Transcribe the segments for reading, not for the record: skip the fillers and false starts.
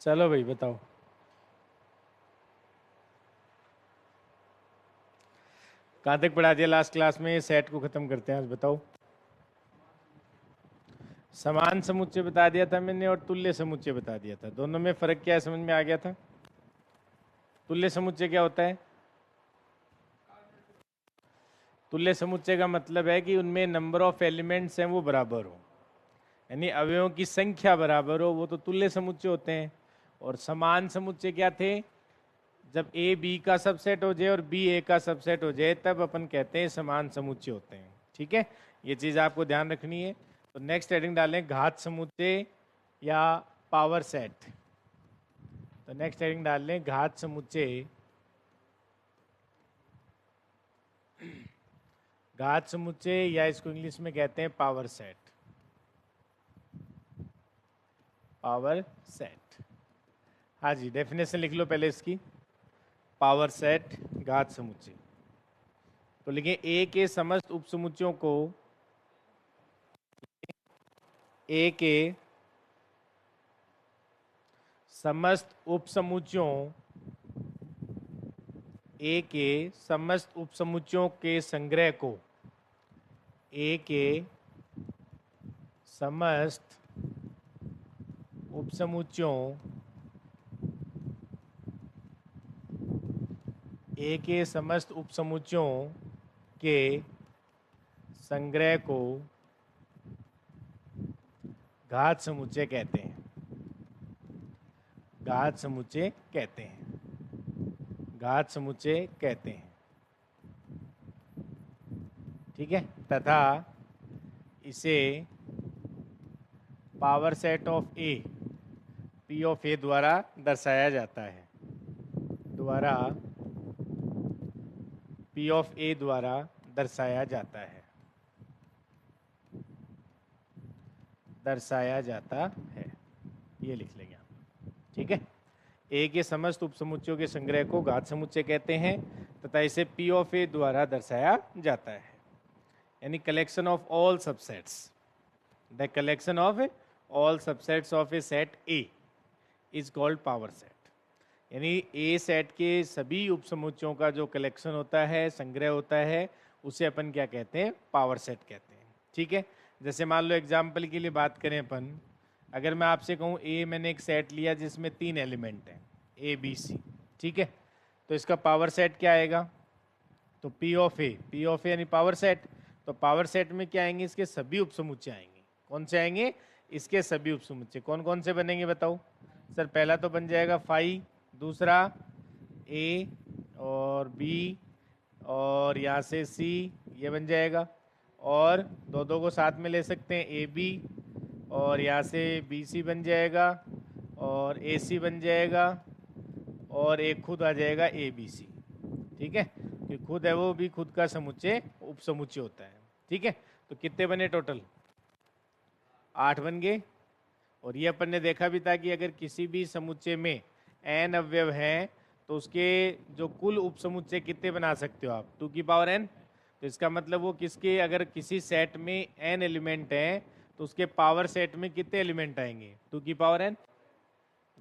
चलो भाई बताओ। कहाँ तक पढ़ा दिया लास्ट क्लास में? सेट को खत्म करते हैं आज, बताओ। समान समुच्चय बता दिया था मैंने और तुल्य समुच्चय बता दिया था। दोनों में फर्क क्या है समझ में आ गया था? तुल्य समुच्चय क्या होता है? तुल्य समुच्चय का मतलब है कि उनमें नंबर ऑफ एलिमेंट्स हैं वो बराबर हो, यानी अवयवों की संख्या बराबर हो, वो तो तुल्य समुच्चय होते हैं। और समान समुच्चय क्या थे? जब ए बी का सबसेट हो जाए और बी ए का सबसेट हो जाए तब अपन कहते हैं समान समुच्चय होते हैं। ठीक है, ये चीज आपको ध्यान रखनी है। तो नेक्स्ट हेडिंग डालें घात समुच्चय या पावर सेट। तो नेक्स्ट हेडिंग डाल लें घात समुच्चय। घात समुच्चय या इसको इंग्लिश में कहते हैं पावर सेट। पावर सेट, हाँ जी, डेफिनेशन लिख लो पहले इसकी। पावर सेट घात समुच्चय। तो लिखें ए के समस्त उपसमुच्चयों को, ए के समस्त उपसमुच्चयों, ए के समस्त उपसमुच्चयों के संग्रह को, ए के समस्त उपसमुच्चयों, ए के समस्त उपसमुच्चयों के संग्रह को घात समुच्चय कहते हैं। घात समुच्चय कहते हैं। घात समुच्चय कहते हैं। ठीक है, तथा इसे power set of A, P of A द्वारा दर्शाया जाता है। द्वारा पी ऑफ ए द्वारा दर्शाया जाता है। दर्शाया जाता है, ये लिख लेंगे आप। ठीक है, ए के समस्त उपसमुच्चयों के संग्रह को घात समुच्चय कहते हैं तथा इसे पी ऑफ ए द्वारा दर्शाया जाता है। यानी collection of all subsets, the collection of all subsets of A set A is called power set. यानी ए सेट के सभी उपसमुच्चयों का जो कलेक्शन होता है, संग्रह होता है, उसे अपन क्या कहते हैं? पावर सेट कहते हैं। ठीक है, जैसे मान लो एग्जाम्पल के लिए बात करें अपन, अगर मैं आपसे कहूँ ए मैंने एक सेट लिया जिसमें 3 एलिमेंट हैं ए बी सी, ठीक है, तो इसका पावर सेट क्या आएगा? तो P of A, P of A यानी पावर सेट। तो पावर सेट में क्या आएंगे? इसके सभी उपसमुच्चय आएंगे। कौन से आएंगे? इसके सभी उपसमुच्चय। कौन कौन से बनेंगे बताओ? सर पहला तो बन जाएगा फाइव, दूसरा ए और बी, और यहाँ से सी, ये बन जाएगा। और दो दो को साथ में ले सकते हैं, ए बी, और यहाँ से बी सी बन जाएगा, और ए सी बन जाएगा, और एक खुद आ जाएगा ए बी सी। ठीक है, कि खुद है वो भी खुद का समुच्चय उपसमुच्चय होता है। ठीक है, तो कितने बने टोटल? 8 बन गए। और ये अपन ने देखा भी था कि अगर किसी भी समुच्चय में n अवयव हैं तो उसके जो कुल उपसमुच्चय कितने बना सकते हो आप? 2 की पावर n। तो इसका मतलब वो किसके, अगर किसी सेट में n एलिमेंट हैं तो उसके पावर सेट में कितने एलिमेंट आएंगे? 2 की पावर n।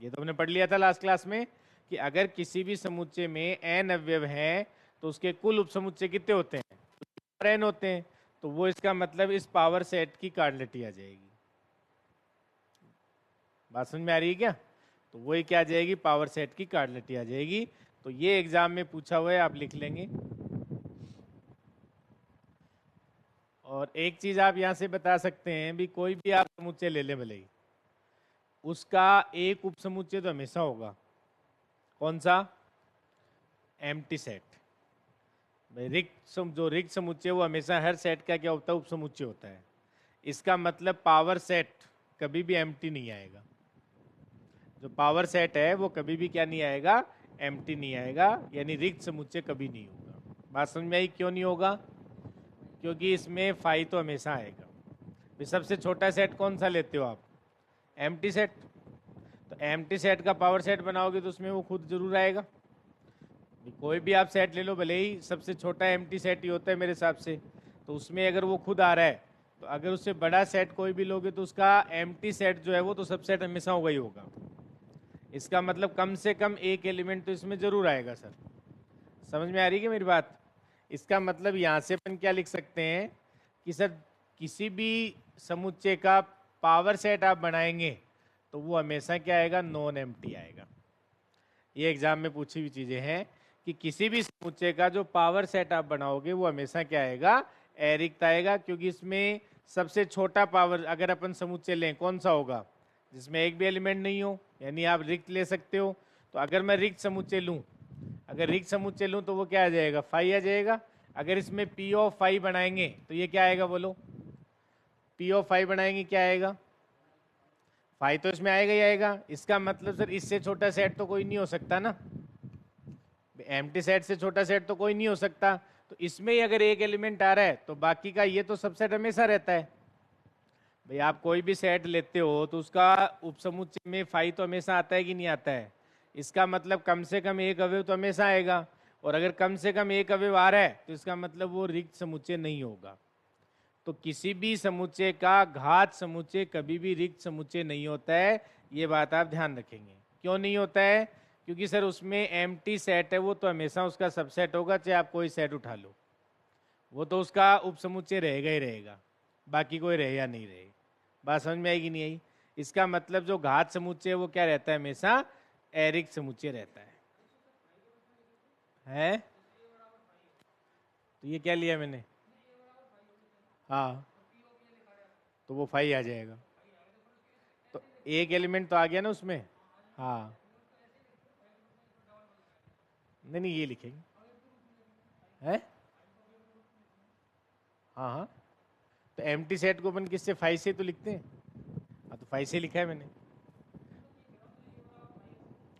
ये तो हमने पढ़ लिया था लास्ट क्लास में कि अगर किसी भी समुच्चय में n अवयव हैं तो उसके कुल उपसमुच्चय कितने होते हैं? 2 n होते हैं। तो वो इसका मतलब इस पावर सेट की कार्डिनलिटी आ जाएगी। बात समझ में आ रही है क्या? तो वही क्या आ जाएगी? पावर सेट की कार्डिनलिटी आ जाएगी। तो ये एग्जाम में पूछा हुआ है, आप लिख लेंगे। और एक चीज आप यहां से बता सकते हैं भी, कोई भी आप समुच्चय ले लें भले ही, उसका एक उपसमुच्चय तो हमेशा होगा। कौन सा? Empty set. जो रिक्त समुच्चय वो हमेशा हर सेट का क्या होता है? उपसमुच्चय होता है। इसका मतलब पावर सेट कभी भी एम्प्टी नहीं आएगा। जो पावर सेट है वो कभी भी क्या नहीं आएगा? एम्प्टी नहीं आएगा, यानी रिक्त समुच्चय कभी नहीं होगा। बात समझ में आई क्यों नहीं होगा? क्योंकि इसमें फाई तो हमेशा आएगा। फिर सबसे छोटा सेट कौन सा लेते हो आप? Empty set. तो एम्प्टी सेट का पावर सेट बनाओगे तो उसमें वो खुद जरूर आएगा। कोई भी आप सेट ले लो, भले ही सबसे छोटा एम्प्टी सेट ही होता है मेरे हिसाब से, तो उसमें अगर वो खुद आ रहा है, तो अगर उससे बड़ा सेट कोई भी लोगे तो उसका एम्प्टी सेट जो है वो तो सबसेट हमेशा होगा ही होगा। इसका मतलब कम से कम एक एलिमेंट तो इसमें जरूर आएगा सर। समझ में आ रही है मेरी बात? इसका मतलब यहाँ से अपन क्या लिख सकते हैं कि सर किसी भी समुच्चय का पावर सेट आप बनाएंगे तो वो हमेशा क्या आएगा, नॉन एम्प्टी आएगा। ये एग्जाम में पूछी हुई चीजें हैं कि किसी भी समुच्चय का जो पावर सेट आप बनाओगे वो हमेशा क्या आएगा, अरिक्त आएगा, क्योंकि इसमें सबसे छोटा पावर अगर अपन समुच्चय लें कौन सा होगा, जिसमें एक भी एलिमेंट नहीं हो, यानी आप रिक्त ले सकते हो। तो अगर मैं रिक्त समुच्चय लूं, अगर रिक्त समुच्चय लूं तो वो क्या आ जाएगा, फाई आ जाएगा। अगर इसमें पी ऑफ फाई बनाएंगे तो ये क्या आएगा, बोलो पी ऑफ फाई बनाएंगे क्या आएगा, फाई तो इसमें आएगा ही आएगा। इसका मतलब सर इससे छोटा सेट तो कोई नहीं हो सकता ना, एम्प्टी सेट से छोटा सेट तो कोई नहीं हो सकता। तो इसमें ही अगर एक एलिमेंट आ रहा है तो बाकी का ये तो सबसेट हमेशा रहता है। भाई आप कोई भी सेट लेते हो तो उसका उपसमुच्चय में फाई तो हमेशा आता है कि नहीं आता है। इसका मतलब कम से कम एक अवयव तो हमेशा आएगा, और अगर कम से कम एक अवयव आ रहा है तो इसका मतलब वो रिक्त समुच्चय नहीं होगा। तो किसी भी समुच्चय का घात समुच्चय कभी भी रिक्त समुच्चय नहीं होता है, ये बात आप ध्यान रखेंगे। क्यों नहीं होता है? क्योंकि सर उसमें एम्प्टी सेट है वो तो हमेशा उसका सबसेट होगा, चाहे आप कोई सेट उठा लो, वो तो उसका उपसमुच्चय रहेगा ही रहेगा, बाकी कोई रहे या नहीं रहे। बात समझ में आएगी नहीं आई? इसका मतलब जो घात समुच्चय है वो क्या रहता है, हमेशा एरिक्त समुच्चय रहता है? तो ये क्या लिया मैंने, हाँ तो वो फाई आ जाएगा। तो एक एलिमेंट तो आ गया ना उसमें, हाँ नहीं नहीं ये लिखेंगे, है हाँ हाँ। तो एम्प्टी सेट को अपन किससे, फाई से तो लिखते हैं, हाँ तो फाई से लिखा है मैंने,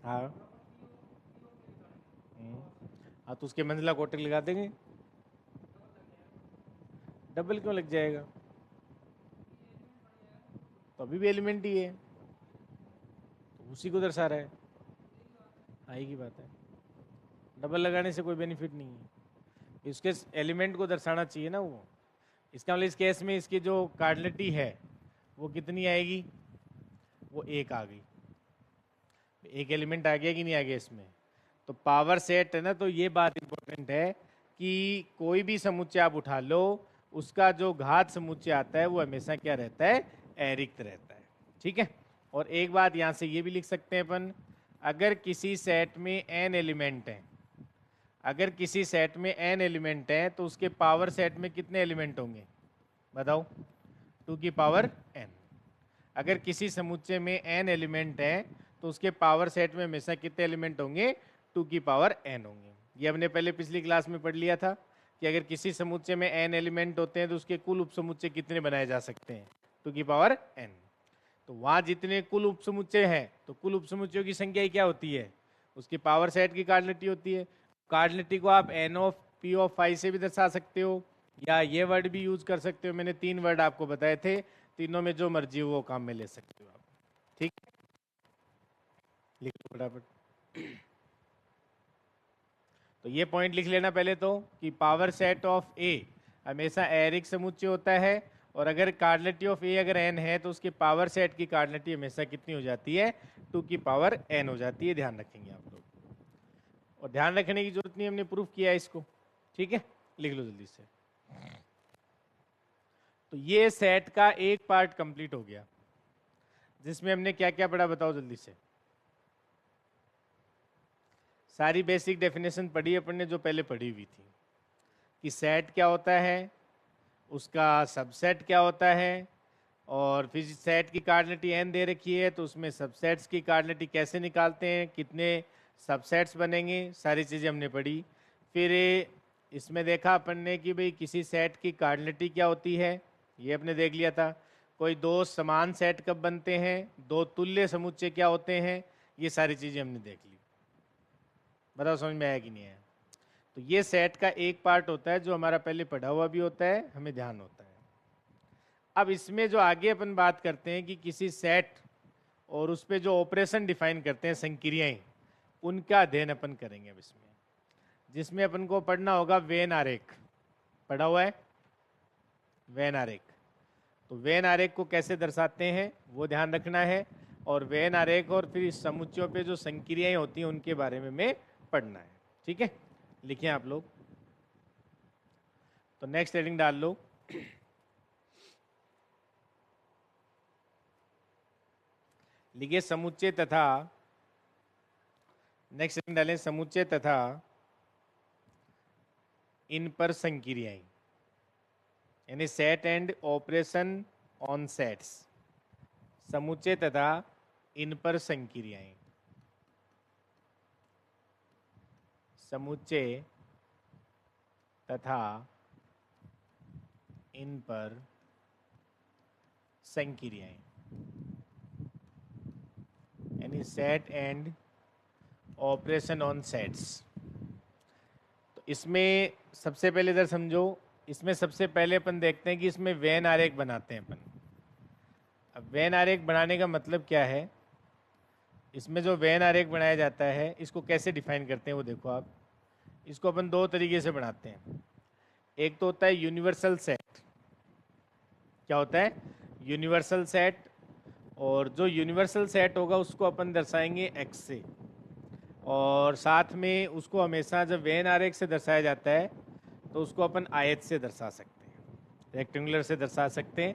हाँ हाँ तो उसके मंजिला कोटक लगा देंगे। डबल क्यों लग जाएगा, तो अभी भी एलिमेंट ही है, तो उसी को दर्शा रहा है, आई की बात है। डबल लगाने से कोई बेनिफिट नहीं है, इसके एलिमेंट को दर्शाना चाहिए ना वो। इसका मतलब इस केस में इसकी जो कार्डिनलिटी है वो कितनी आएगी, वो एक आ गई। एक एलिमेंट आ गया कि नहीं आ गया इसमें। तो पावर सेट है ना, तो ये बात इंपॉर्टेंट है कि कोई भी समुच्चय आप उठा लो, उसका जो घात समुच्चय आता है वो हमेशा क्या रहता है, अरिक्त रहता है। ठीक है। और एक बात यहाँ से ये भी लिख सकते हैं अपन, अगर किसी सेट में n एलिमेंट है, अगर किसी सेट में n एलिमेंट है तो उसके पावर सेट में कितने एलिमेंट होंगे, बताओ, 2 की पावर n। अगर किसी समुच्चय में n एलिमेंट है तो उसके पावर सेट में हमेशा कितने एलिमेंट होंगे, 2 की पावर n होंगे। ये हमने पहले पिछली क्लास में पढ़ लिया था कि अगर किसी समुच्चय में n एलिमेंट होते हैं तो उसके कुल उपसमुच्चय कितने बनाए जा सकते हैं, 2 की पावर n। तो वहाँ जितने कुल उपसमुच्चय हैं तो कुल उपसमुच्चयों की संख्या ही क्या होती है, उसकी पावर सेट की कार्डिनलिटी होती है। कार्डिनलिटी को आप n of p of phi से भी दर्शा सकते हो, या ये वर्ड भी यूज कर सकते हो। मैंने 3 वर्ड आपको बताए थे, तीनों में जो मर्जी हो वो काम में ले सकते हो आप। ठीक, लिख लो फटाफट। तो ये पॉइंट लिख लेना पहले तो कि पावर सेट ऑफ ए हमेशा एरिक समुच्चय होता है, और अगर कार्डिनलिटी ऑफ ए अगर n है तो उसके पावर सेट की कार्डिनलिटी हमेशा कितनी हो जाती है, 2 की पावर n हो जाती है। ध्यान रखेंगे आप लोग, और ध्यान रखने की जरूरत नहीं, हमने प्रूफ किया है इसको। ठीक है, लिख लो जल्दी से। तो ये सेट का एक पार्ट कंप्लीट हो गया, जिसमें हमने क्या क्या पढ़ा, बताओ जल्दी से। सारी बेसिक डेफिनेशन पढ़ी अपन ने जो पहले पढ़ी हुई थी, कि सेट क्या होता है, उसका सबसेट क्या होता है, और फिर सेट की कार्डिनलिटी n दे रखी है तो उसमें सबसेट्स की कार्डिनलिटी कैसे निकालते हैं, कितने सबसेट्स बनेंगे, सारी चीज़ें हमने पढ़ी। फिर इसमें देखा अपन ने कि भाई किसी सेट की कार्डिनलिटी क्या होती है, ये अपने देख लिया था। कोई दो समान सेट कब बनते हैं, दो तुल्य समुच्चय क्या होते हैं, ये सारी चीज़ें हमने देख ली। बताओ समझ में आया कि नहीं आया? तो ये सेट का एक पार्ट होता है जो हमारा पहले पढ़ा हुआ भी होता है, हमें ध्यान होता है। अब इसमें जो आगे अपन बात करते हैं कि किसी सेट और उस पर जो ऑपरेशन डिफाइन करते हैं, संक्रियाएं, उनका अध्ययन अपन करेंगे अब इसमें, जिसमें अपन को पढ़ना होगा वेन आरेख। पढ़ा हुआ है वेन आरेख। तो वेन आरेख को कैसे दर्शाते हैं वो ध्यान रखना है, और वेन आरेख और फिर इस समुच्चयों पे जो संक्रियाएं होती हैं उनके बारे में हमें पढ़ना है। ठीक है, लिखिए आप लोग। तो नेक्स्ट हेडिंग डाल लो, लिखिए समुच्चय तथा, नेक्स्ट हेडिंग डालें समुच्चय तथा इन पर संक्रियाएं, यानी set and operation on sets. समुच्चय तथा इन पर संक्रियाएं, समुच्चय तथा इन पर संक्रियाएं, यानी set and operation on sets. तो इसमें सबसे पहले इधर समझो, इसमें सबसे पहले अपन देखते हैं कि इसमें वेन आरेख बनाते हैं अपन। अब वेन आरेख बनाने का मतलब क्या है, इसमें जो वेन आरेख बनाया जाता है इसको कैसे डिफाइन करते हैं वो देखो आप। इसको अपन दो तरीके से बनाते हैं। एक तो होता है यूनिवर्सल सेट। क्या होता है? Universal set. और जो यूनिवर्सल सेट होगा उसको अपन दर्शाएंगे एक्स से, और साथ में उसको हमेशा जब वेन आरेख से दर्शाया जाता है तो उसको अपन आयत से दर्शा सकते हैं, रेक्टेंगुलर से दर्शा सकते हैं।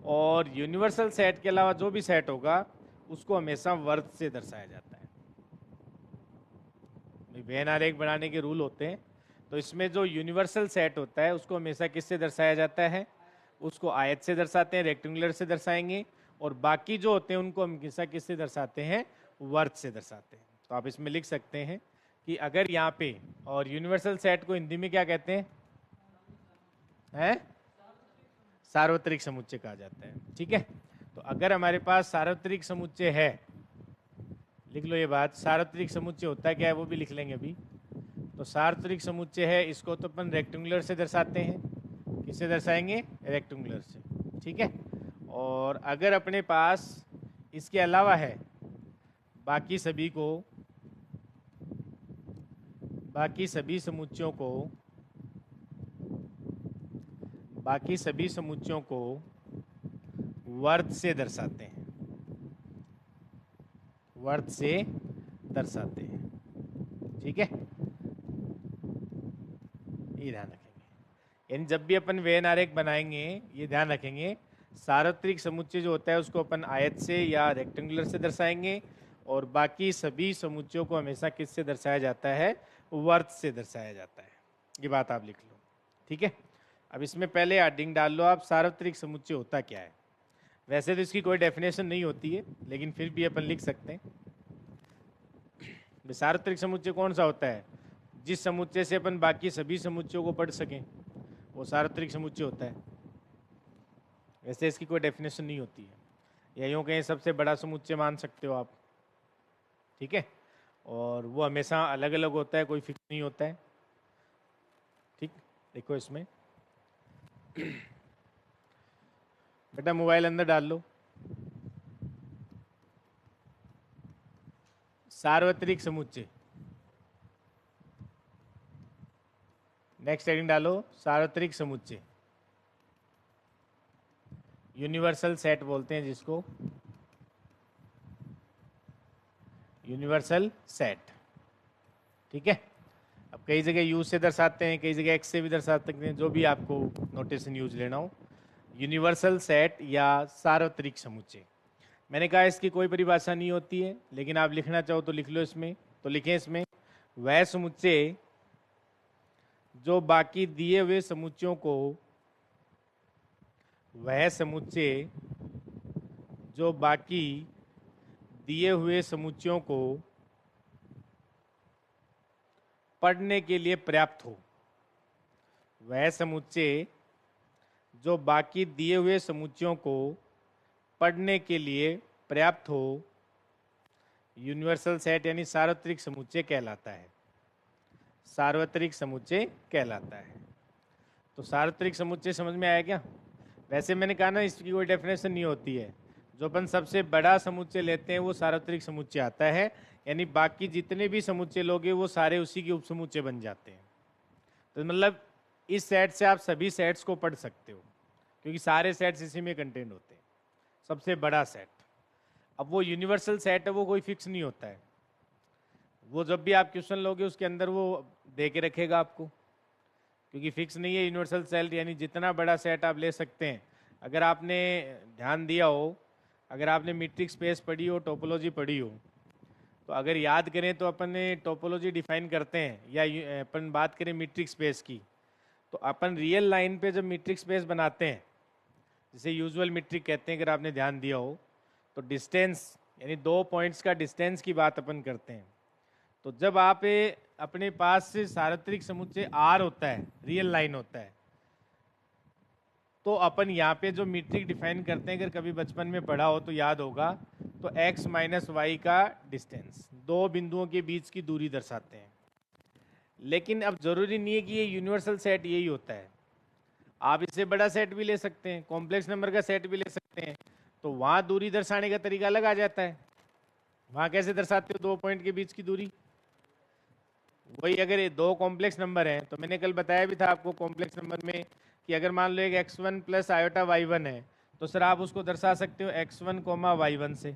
और यूनिवर्सल सेट के अलावा जो भी सेट होगा उसको हमेशा वर्ग से दर्शाया जाता है। वेन आरेख बनाने के रूल होते हैं। तो इसमें जो यूनिवर्सल सेट होता है उसको हमेशा किससे दर्शाया जाता है? उसको आयत से दर्शाते हैं, रेक्टेंगुलर से दर्शाएंगे। और बाकी जो होते हैं उनको हमेशा किससे दर्शाते हैं? वर्ग से दर्शाते हैं। तो आप इसमें लिख सकते हैं कि अगर यहाँ पे, और यूनिवर्सल सेट को हिंदी में क्या कहते हैं? सार्वत्रिक समुच्चय कहा जाता है। ठीक है, तो अगर हमारे पास सार्वत्रिक समुच्चय है, लिख लो ये बात, सार्वत्रिक समुच्चय होता क्या है वो भी लिख लेंगे अभी। तो सार्वत्रिक समुच्चय है, इसको तो अपन रेक्टेंगुलर से दर्शाते हैं। किससे दर्शाएंगे? रेक्टेंगुलर से। ठीक है, और अगर अपने पास इसके अलावा है बाकी सभी समुच्चयों को वर्ग से दर्शाते हैं, वर्ग से दर्शाते हैं। ठीक है, ये ध्यान रखेंगे। यानी जब भी अपन वेन आरेख बनाएंगे ये ध्यान रखेंगे, सार्वत्रिक समुच्चय जो होता है उसको अपन आयत से या रेक्टेंगुलर से दर्शाएंगे, और बाकी सभी समुच्चयों को हमेशा किससे दर्शाया जाता है? वर्ग से दर्शाया जाता है। ये बात आप लिख लो। ठीक है, अब इसमें पहले हेडिंग डाल लो आप, सार्वत्रिक समुच्चय होता क्या है। वैसे तो इसकी कोई डेफिनेशन नहीं होती है, लेकिन फिर भी अपन लिख सकते हैं। सार्वत्रिक समुच्चय कौन सा होता है? जिस समुच्चय से अपन बाकी सभी समुच्चयों को पढ़ सकें वो सार्वत्रिक समुच्चय होता है। वैसे इसकी कोई डेफिनेशन नहीं होती है, या यूँ कहीं सबसे बड़ा समुच्चय मान सकते हो आप। ठीक है, और वो हमेशा अलग अलग होता है, कोई फिक्स नहीं होता है। ठीक, देखो इसमें बेटा मोबाइल अंदर डाल लो। सार्वत्रिक समुच्चय, नेक्स्ट हेडिंग डालो, सार्वत्रिक समुच्चय। यूनिवर्सल सेट बोलते हैं जिसको, यूनिवर्सल सेट। ठीक है, अब कई जगह यूज से दर्शाते हैं, कई जगह एक्स से भी दर्शा सकते हैं, जो भी आपको नोटेशन यूज लेना हो। यूनिवर्सल सेट या सार्वत्रिक समुच्चय, मैंने कहा इसकी कोई परिभाषा नहीं होती है, लेकिन आप लिखना चाहो तो लिख लो इसमें। तो लिखें इसमें, वह समुच्चय जो बाकी दिए हुए समुच्चयों को, वह समुच्चय जो बाकी दिए हुए समुच्चयों को पढ़ने के लिए पर्याप्त हो। वह समुच्चय जो बाकी दिए हुए समुच्चयों को पढ़ने के लिए पर्याप्त हो, यूनिवर्सल सेट यानी सार्वत्रिक समुच्चय कहलाता है। सार्वत्रिक समुच्चय कहलाता है। तो सार्वत्रिक समुच्चय समझ में आया क्या? वैसे मैंने कहा ना इसकी कोई डेफिनेशन नहीं होती है। जो अपन सबसे बड़ा समुच्चय लेते हैं वो सार्वत्रिक समुच्चय आता है, यानी बाकी जितने भी समुच्चय लोगे वो सारे उसी के उपसमुच्चय बन जाते हैं। तो मतलब इस सेट से आप सभी सेट्स को पढ़ सकते हो, क्योंकि सारे सेट्स इसी में कंटेंट होते हैं। सबसे बड़ा सेट। अब वो यूनिवर्सल सेट है, वो कोई फिक्स नहीं होता है। वो जब भी आप क्वेश्चन लोगे उसके अंदर वो दे के रखेगा आपको, क्योंकि फिक्स नहीं है यूनिवर्सल सेट, यानी जितना बड़ा सेट आप ले सकते हैं। अगर आपने ध्यान दिया हो, अगर आपने मीट्रिक स्पेस पढ़ी हो, टोपोलॉजी पढ़ी हो, तो अगर याद करें तो अपन ने टोपोलॉजी डिफाइन करते हैं या अपन बात करें मीट्रिक स्पेस की, तो अपन रियल लाइन पे जब मीट्रिक स्पेस बनाते हैं, जिसे यूजुअल मीट्रिक कहते हैं, अगर आपने ध्यान दिया हो, तो डिस्टेंस यानी दो पॉइंट्स का डिस्टेंस की बात अपन करते हैं। तो जब आप अपने पास से सार्वत्रिक समुच्चय आर होता है, रियल लाइन होता है, तो अपन यहाँ पे जो मीट्रिक डिफाइन करते हैं, अगर कभी बचपन में पढ़ा हो तो याद होगा, तो x माइनस वाई का डिस्टेंस, दो बिंदुओं के बीच की दूरी दर्शाते हैं। लेकिन अब जरूरी नहीं है कि ये यूनिवर्सल सेट यही होता है, आप इससे बड़ा सेट भी ले सकते हैं, कॉम्प्लेक्स नंबर का सेट भी ले सकते हैं। तो वहाँ दूरी दर्शाने का तरीका अलग आ जाता है। वहाँ कैसे दर्शाते हो दो पॉइंट के बीच की दूरी? वही, अगर ये दो कॉम्प्लेक्स नंबर हैं, तो मैंने कल बताया भी था आपको कॉम्प्लेक्स नंबर में कि अगर मान लो एक x1 प्लस आयोटा y1 है, तो सर आप उसको दर्शा सकते हो x1 कोमा y1 से।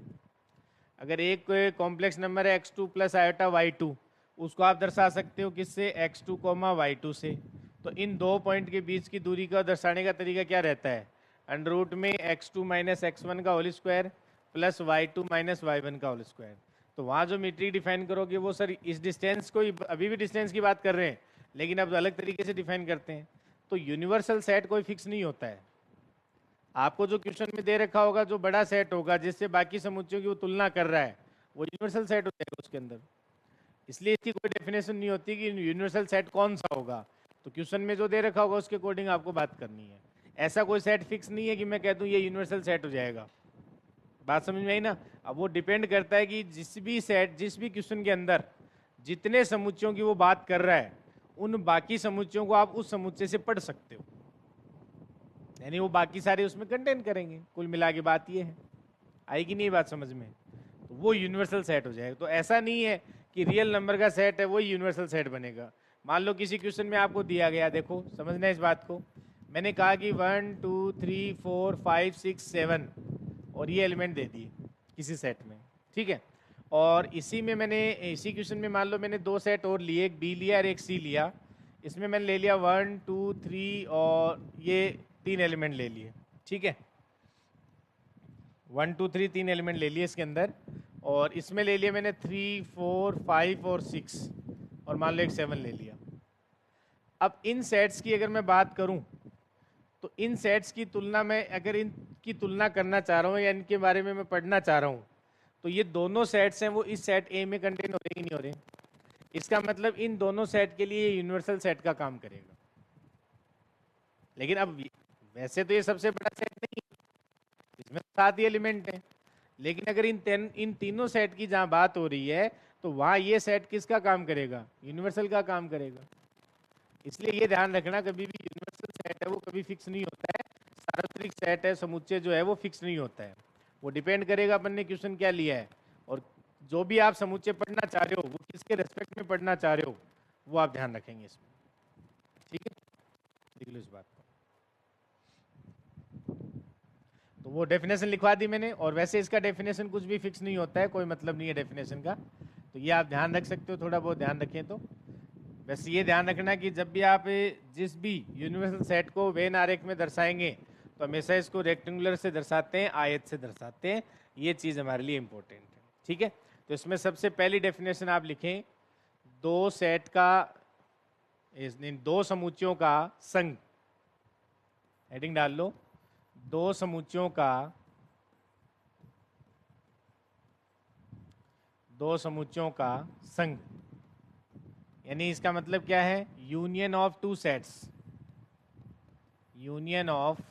अगर एक कॉम्प्लेक्स नंबर है x2 प्लस आयोटा y2, उसको आप दर्शा सकते हो किससे? x2 कोमा y2 से। तो इन दो पॉइंट के बीच की दूरी का दर्शाने का तरीका क्या रहता है? अंडर रूट में x2 माइनस x1 का whole square plus y2 minus y1 का होल स्क्वायर। तो वहाँ जो मीट्रिक डिफाइन करोगे वो सर इस डिस्टेंस को, अभी भी डिस्टेंस की बात कर रहे हैं, लेकिन अब अलग तरीके से डिफाइन करते हैं। तो यूनिवर्सल सेट कोई फिक्स नहीं होता है। आपको जो क्वेश्चन में दे रखा होगा, जो बड़ा सेट होगा जिससे बाकी समुच्चयों की वो तुलना कर रहा है, वो यूनिवर्सल सेट हो जाएगा उसके अंदर। इसलिए इसकी कोई डेफिनेशन नहीं होती कि यूनिवर्सल सेट कौन सा होगा। तो क्वेश्चन में जो दे रखा होगा उसके अकॉर्डिंग आपको बात करनी है। ऐसा कोई सेट फिक्स नहीं है कि मैं कह दूं ये यूनिवर्सल सेट हो जाएगा। बात समझ में आई ना? अब वो डिपेंड करता है कि जिस भी सेट, जिस भी क्वेश्चन के अंदर जितने समुच्चयों की वो बात कर रहा है, उन बाकी समुच्चयों को आप उस समुच्चय से पढ़ सकते हो, यानी वो बाकी सारे उसमें कंटेन करेंगे। कुल मिला के बात ये है। आएगी नहीं बात समझ में? तो वो यूनिवर्सल सेट हो जाएगा। तो ऐसा नहीं है कि रियल नंबर का सेट है वही यूनिवर्सल सेट बनेगा। मान लो किसी क्वेश्चन में आपको दिया गया, देखो समझना इस बात को, मैंने कहा कि 1 2 3 4 5 6 7 और ये एलिमेंट दे दिए किसी सेट में, ठीक है। और इसी में मैंने, इसी क्वेश्चन में मान लो मैंने दो सेट और लिए, एक बी लिया और एक सी लिया। इसमें मैंने ले लिया 1 2 3 और ये तीन एलिमेंट ले लिए, ठीक है। 1 2 3 तीन एलिमेंट ले लिए इसके अंदर, और इसमें ले लिया मैंने 3 4 5 और 6, और मान लो एक 7 ले लिया। अब इन सेट्स की अगर मैं बात करूं, तो इन सेट्स की तुलना में, अगर इनकी तुलना करना चाह रहा हूं या इनके बारे में मैं पढ़ना चाह रहा हूं, तो ये दोनों सेट्स हैं वो इस सेट ए में कंटेन हो रहे कि नहीं हो रहे? इसका मतलब इन दोनों सेट के लिए यूनिवर्सल सेट का काम करेगा। लेकिन अब वैसे तो ये सबसे बड़ा सेट नहीं, इसमें 7 ही एलिमेंट हैं, लेकिन अगर इन तीनों सेट की जहां बात हो रही है, तो वहां ये सेट किसका काम करेगा? यूनिवर्सल का काम करेगा। इसलिए ये ध्यान रखना, कभी भी यूनिवर्सल सेट है वो कभी फिक्स नहीं होता है। सार्वत्रिक सेट है, समुच्चय जो है वो फिक्स नहीं होता है। वो डिपेंड करेगा अपन ने क्वेश्चन क्या लिया है, और जो भी आप समुच्चय पढ़ना चाह रहे हो वो किसके रेस्पेक्ट में पढ़ना चाह रहे हो, वो आप ध्यान रखेंगे इसमें, ठीक है। लिख लो इस बात को। तो वो डेफिनेशन लिखवा दी मैंने, और वैसे इसका डेफिनेशन कुछ भी फिक्स नहीं होता है, कोई मतलब नहीं है डेफिनेशन का। तो ये आप ध्यान रख सकते हो, थोड़ा बहुत ध्यान रखें तो। वैसे ये ध्यान रखना कि जब भी आप जिस भी यूनिवर्सल सेट को वेन आरेख में दर्शाएंगे, तो हमेशा इसको रेक्टेंगुलर से दर्शाते हैं, आयत से दर्शाते हैं। ये चीज़ हमारे लिए इंपॉर्टेंट है, ठीक है। तो इसमें सबसे पहली डेफिनेशन आप लिखें, दो सेट का, दो समुच्चयों का संघ, हेडिंग डाल लो, दो समुच्चयों का, दो समुच्चयों का संघ, यानी इसका मतलब क्या है? Union of two sets, union of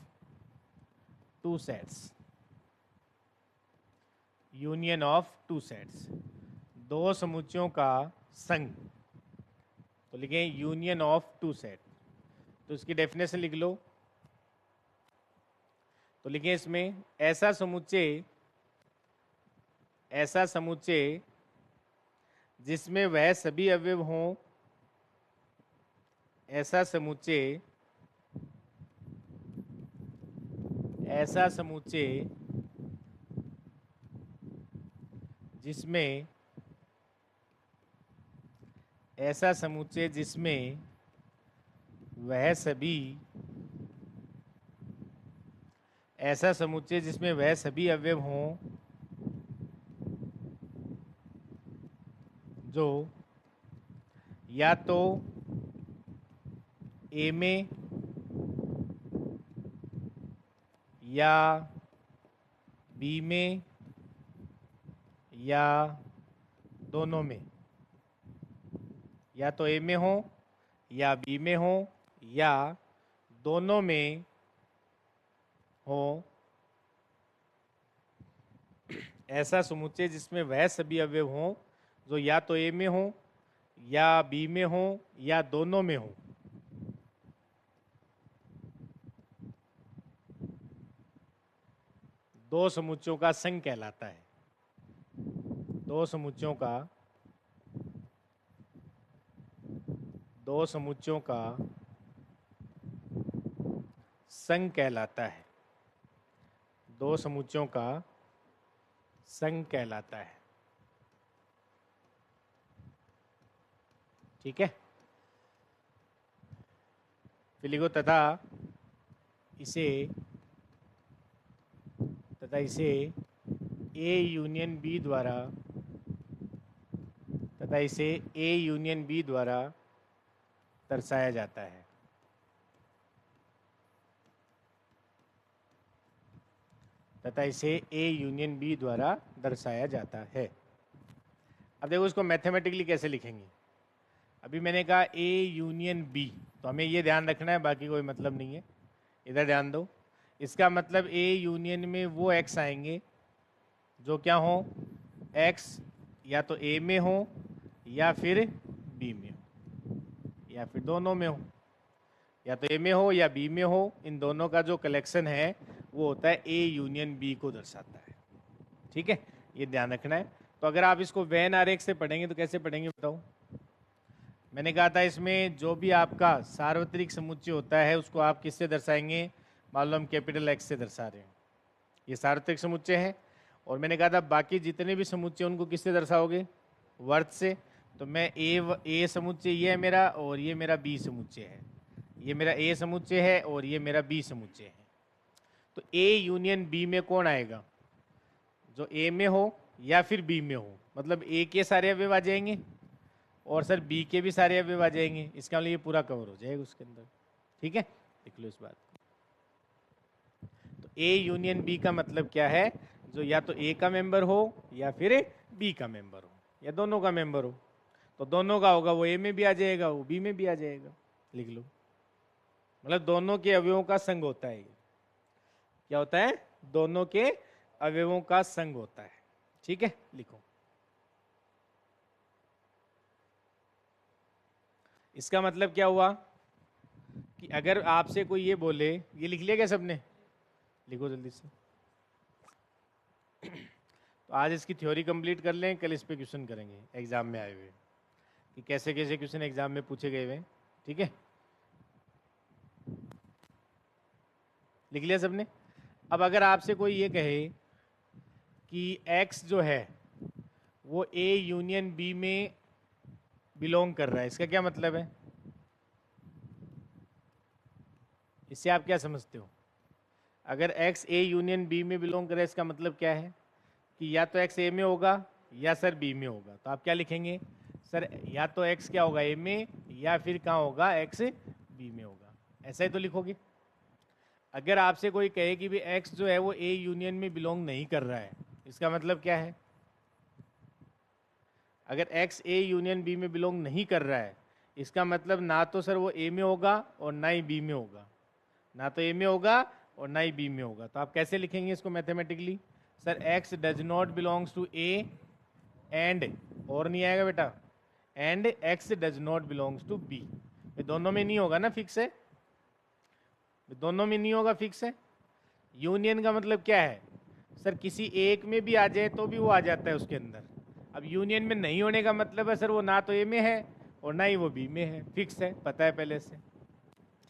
two sets, union of two sets, दो समुच्चयों का संघ। तो लिखें यूनियन ऑफ टू सेट। तो इसकी डेफिनेशन लिख लो। तो लिखें इसमें, ऐसा समुच्चय, ऐसा समुच्चय जिसमें वह सभी अवयव हों, ऐसा समुच्चय, ऐसा समुच्चय जिसमें ऐसा समुच्चय जिसमें वह सभी ऐसा समुच्चय जिसमें वह सभी अवयव हों जो या तो ए में या बी में या दोनों में, या तो ए में हो या बी में हो या दोनों में हो, ऐसा समुच्चय जिसमें वह सभी अवयव हों जो या तो ए में हो या बी में हो या दोनों में हो, दो समुच्चयों का संघ कहलाता है। दो समुच्चयों का संघ कहलाता है। दो समुच्चयों का संघ कहलाता है। ठीक है, फिर लिखो तथा इसे ए यूनियन बी द्वारा दर्शाया जाता है। तथा इसे ए यूनियन बी द्वारा दर्शाया जाता है। अब देखो इसको मैथमेटिकली कैसे लिखेंगे। अभी मैंने कहा ए यूनियन बी, तो हमें ये ध्यान रखना है, बाकी कोई मतलब नहीं है। इधर ध्यान दो, इसका मतलब ए यूनियन में वो एक्स आएंगे जो क्या हो, एक्स या तो ए में हो या फिर बी में हो या फिर दोनों में हो, या तो ए में हो या बी में हो, इन दोनों का जो कलेक्शन है वो होता है ए यूनियन बी को दर्शाता है। ठीक है, ये ध्यान रखना है। तो अगर आप इसको वेन आरेख से पढ़ेंगे तो कैसे पढ़ेंगे बताओ। मैंने कहा था इसमें जो भी आपका सार्वत्रिक समुच्चय होता है उसको आप किससे दर्शाएंगे, मान लो हम कैपिटल एक्स से दर्शा रहे हैं, ये सार्वत्रिक समुच्चय है। और मैंने कहा था बाकी जितने भी समुच्चय उनको किससे दर्शाओगे, वर्त से। तो मैं ए समुच्चय ये है मेरा और ये मेरा बी समुच्चय है, ये मेरा ए समुच्चय है और ये मेरा बी समुच्चय है। तो ए यूनियन बी में कौन आएगा, जो ए में हो या फिर बी में हो, मतलब ए के सारे अवयव आ जाएंगे और सर बी के भी सारे अवयव आ जाएंगे, इसका मतलब ये पूरा कवर हो जाएगा उसके अंदर। ठीक है, देख लो इस बात को। तो ए यूनियन बी का मतलब क्या है, जो या तो ए का मेंबर हो या फिर बी का मेंबर हो या दोनों का मेंबर हो। तो दोनों का होगा वो ए में भी आ जाएगा, वो बी में भी आ जाएगा, लिख लो। मतलब दोनों के अवयवों का संघ होता है। क्या होता है, दोनों के अवयवों का संघ होता है। ठीक है, लिखो। इसका मतलब क्या हुआ कि अगर आपसे कोई ये बोले, ये लिख लिया क्या सबने, लिखो जल्दी से। तो आज इसकी थ्योरी कंप्लीट कर लें, कल इस पे क्वेश्चन करेंगे एग्जाम में आए हुए कि कैसे कैसे क्वेश्चन एग्जाम में पूछे गए हुए। ठीक है, लिख लिया सबने। अब अगर आपसे कोई ये कहे कि x जो है वो a यूनियन b में बिलोंग कर रहा है, इसका क्या मतलब है, इससे आप क्या समझते हो। अगर x a यूनियन b में बिलोंग कर रहा है इसका मतलब क्या है कि या तो x a में होगा या सर b में होगा। तो आप क्या लिखेंगे, सर या तो x क्या होगा a में या फिर कहाँ होगा x b में होगा, ऐसा ही तो लिखोगे। अगर आपसे कोई कहे कि भी x जो है वो a यूनियन में बिलोंग नहीं कर रहा है, इसका मतलब क्या है, अगर x a यूनियन b में बिलोंग नहीं कर रहा है इसका मतलब ना तो सर वो a में होगा और ना ही b में होगा, ना तो a में होगा और ना ही b में होगा। तो आप कैसे लिखेंगे इसको mathematically, sir x does not belongs to a and, और नहीं आएगा बेटा, and x does not belongs to b। दोनों में नहीं होगा ना, फिक्स है, दोनों में नहीं होगा, फिक्स है। यूनियन का मतलब क्या है, सर किसी एक में भी आ जाए तो भी वो आ जाता है उसके अंदर। अब यूनियन में नहीं होने का मतलब है सर वो ना तो ए में है और ना ही वो बी में है, फिक्स है, पता है पहले से।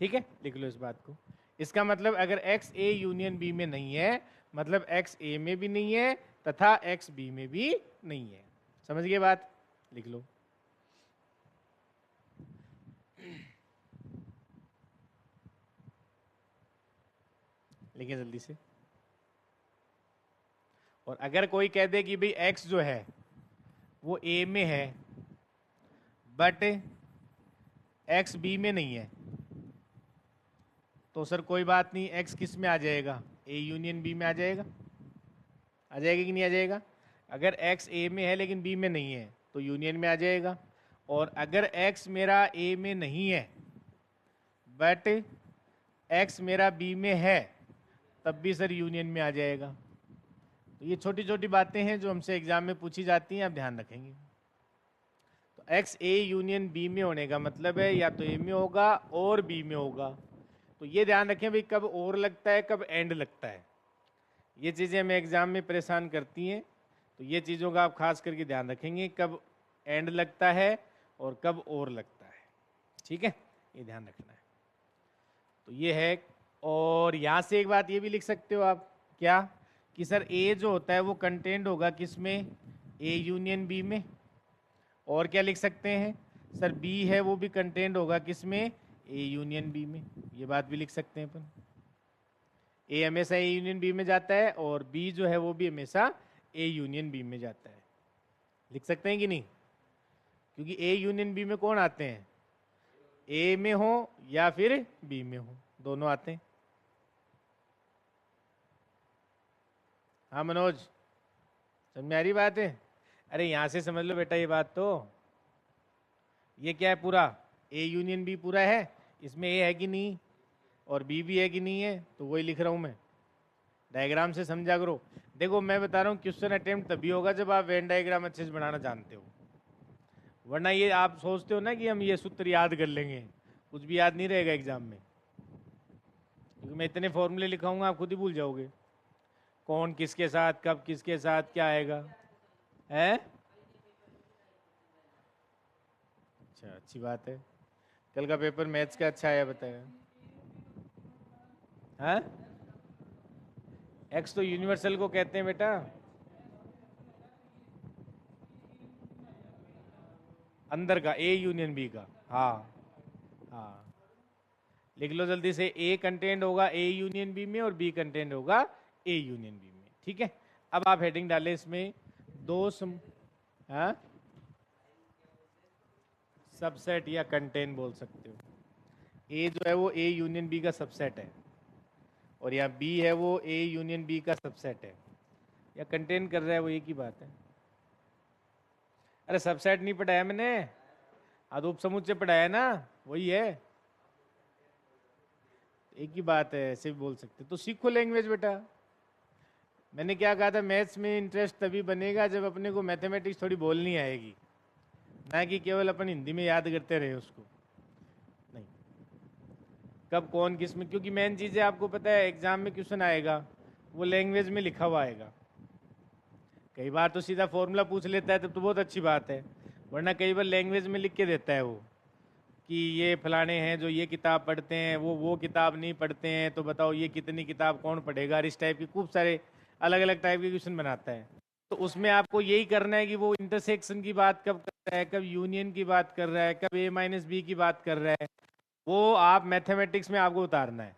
ठीक है, लिख लो इस बात को। इसका मतलब अगर x a यूनियन b में नहीं है, मतलब x a में भी नहीं है तथा x b में भी नहीं है। समझ गए बात? लिख लो। लिखिए जल्दी से। और अगर कोई कह दे कि भाई x जो है वो a में है बट x b में नहीं है, तो सर कोई बात नहीं, x किस में आ जाएगा? a यूनियन b में आ जाएगा। आ जाएगा कि नहीं आ जाएगा? अगर x a में है लेकिन b में नहीं है तो यूनियन में आ जाएगा। और अगर x मेरा a में नहीं है बट x मेरा b में है तब भी सर यूनियन में आ जाएगा। तो ये छोटी छोटी बातें हैं जो हमसे एग्जाम में पूछी जाती हैं, आप ध्यान रखेंगे। तो x a यूनियन b में होने का मतलब है या तो a में होगा और b में होगा। तो ये ध्यान रखें भाई, कब और लगता है कब एंड लगता है, ये चीज़ें हमें एग्जाम में परेशान करती हैं। तो ये चीज़ों का आप खास करके ध्यान रखेंगे, कब एंड लगता है और कब और लगता है। ठीक है, ये ध्यान रखना है। तो ये है। और यहाँ से एक बात ये भी लिख सकते हो आप, क्या कि सर ए जो होता है वो कंटेंट होगा किस में? ए यूनियन बी में। और क्या लिख सकते हैं सर, बी है वो भी कंटेंट होगा किस में? ए यूनियन बी में। ये बात भी लिख सकते हैं अपन। ए हमेशा ए यूनियन बी में जाता है और बी जो है वो भी हमेशा ए यूनियन बी में जाता है। लिख सकते हैं कि नहीं? क्योंकि ए यूनियन बी में कौन आते हैं? ए में हो या फिर बी में हो, दोनों आते हैं। हाँ मनोज, समझ में आ रही बात है? अरे यहां से समझ लो बेटा ये बात। तो ये क्या है पूरा? ए यूनियन बी पूरा है, इसमें ए है कि नहीं और बी भी है कि नहीं है, तो वही लिख रहा हूं मैं। डायग्राम से समझा करो। देखो मैं बता रहा हूँ, क्वेश्चन अटेम्प्ट तभी होगा जब आप वेन डायग्राम अच्छे से बनाना जानते हो। वरना ये आप सोचते हो ना कि हम ये सूत्र याद कर लेंगे, कुछ भी याद नहीं रहेगा एग्जाम में। क्योंकि मैं इतने फॉर्मूले लिखाऊंगा आप खुद ही भूल जाओगे कौन किसके साथ कब किसके साथ क्या आएगा है। अच्छा, अच्छी बात है। कल का पेपर मैथ्स का अच्छा आया बताया। हाँ, एक्स तो यूनिवर्सल को कहते हैं बेटा, अंदर का, ए यूनियन बी का। हाँ हाँ, लिख लो जल्दी से। ए कंटेंट होगा ए यूनियन बी में और बी कंटेंट होगा ए यूनियन बी में। ठीक है, अब आप हेडिंग डालें इसमें हाँ, सबसेट या कंटेंट बोल सकते हो। ए जो है वो ए यूनियन बी का सबसेट है और यहाँ बी है वो ए यूनियन बी का सबसेट है। या कंटेन कर रहा है वो, एक ही बात है। अरे सबसेट नहीं पढ़ाया मैंने, आदोप समुच्चय पढ़ाया ना, वही है, एक ही बात है, ऐसे भी बोल सकते। तो सीखो लैंग्वेज बेटा। मैंने क्या कहा था, मैथ्स में इंटरेस्ट तभी बनेगा जब अपने को मैथमेटिक्स थोड़ी बोलनी आएगी, ना कि केवल अपन हिंदी में याद करते रहे उसको। नहीं, कब कौन किस में, क्योंकि मेन चीज़ है आपको पता है एग्जाम में क्वेश्चन आएगा वो लैंग्वेज में लिखा हुआ आएगा। कई बार तो सीधा फॉर्मूला पूछ लेता है तब तो बहुत अच्छी बात है, वरना कई बार लैंग्वेज में लिख के देता है वो कि ये फलाने हैं जो ये किताब पढ़ते हैं वो किताब नहीं पढ़ते हैं, तो बताओ ये कितनी किताब कौन पढ़ेगा। इस टाइप की खूब सारे अलग अलग टाइप के क्वेश्चन बनाता है। तो उसमें आपको यही करना है कि वो इंटरसेक्शन की बात कब कर रहा है, कब यूनियन की बात कर रहा है, कब ए माइनस बी की बात कर रहा है, वो आप मैथमेटिक्स में आपको उतारना है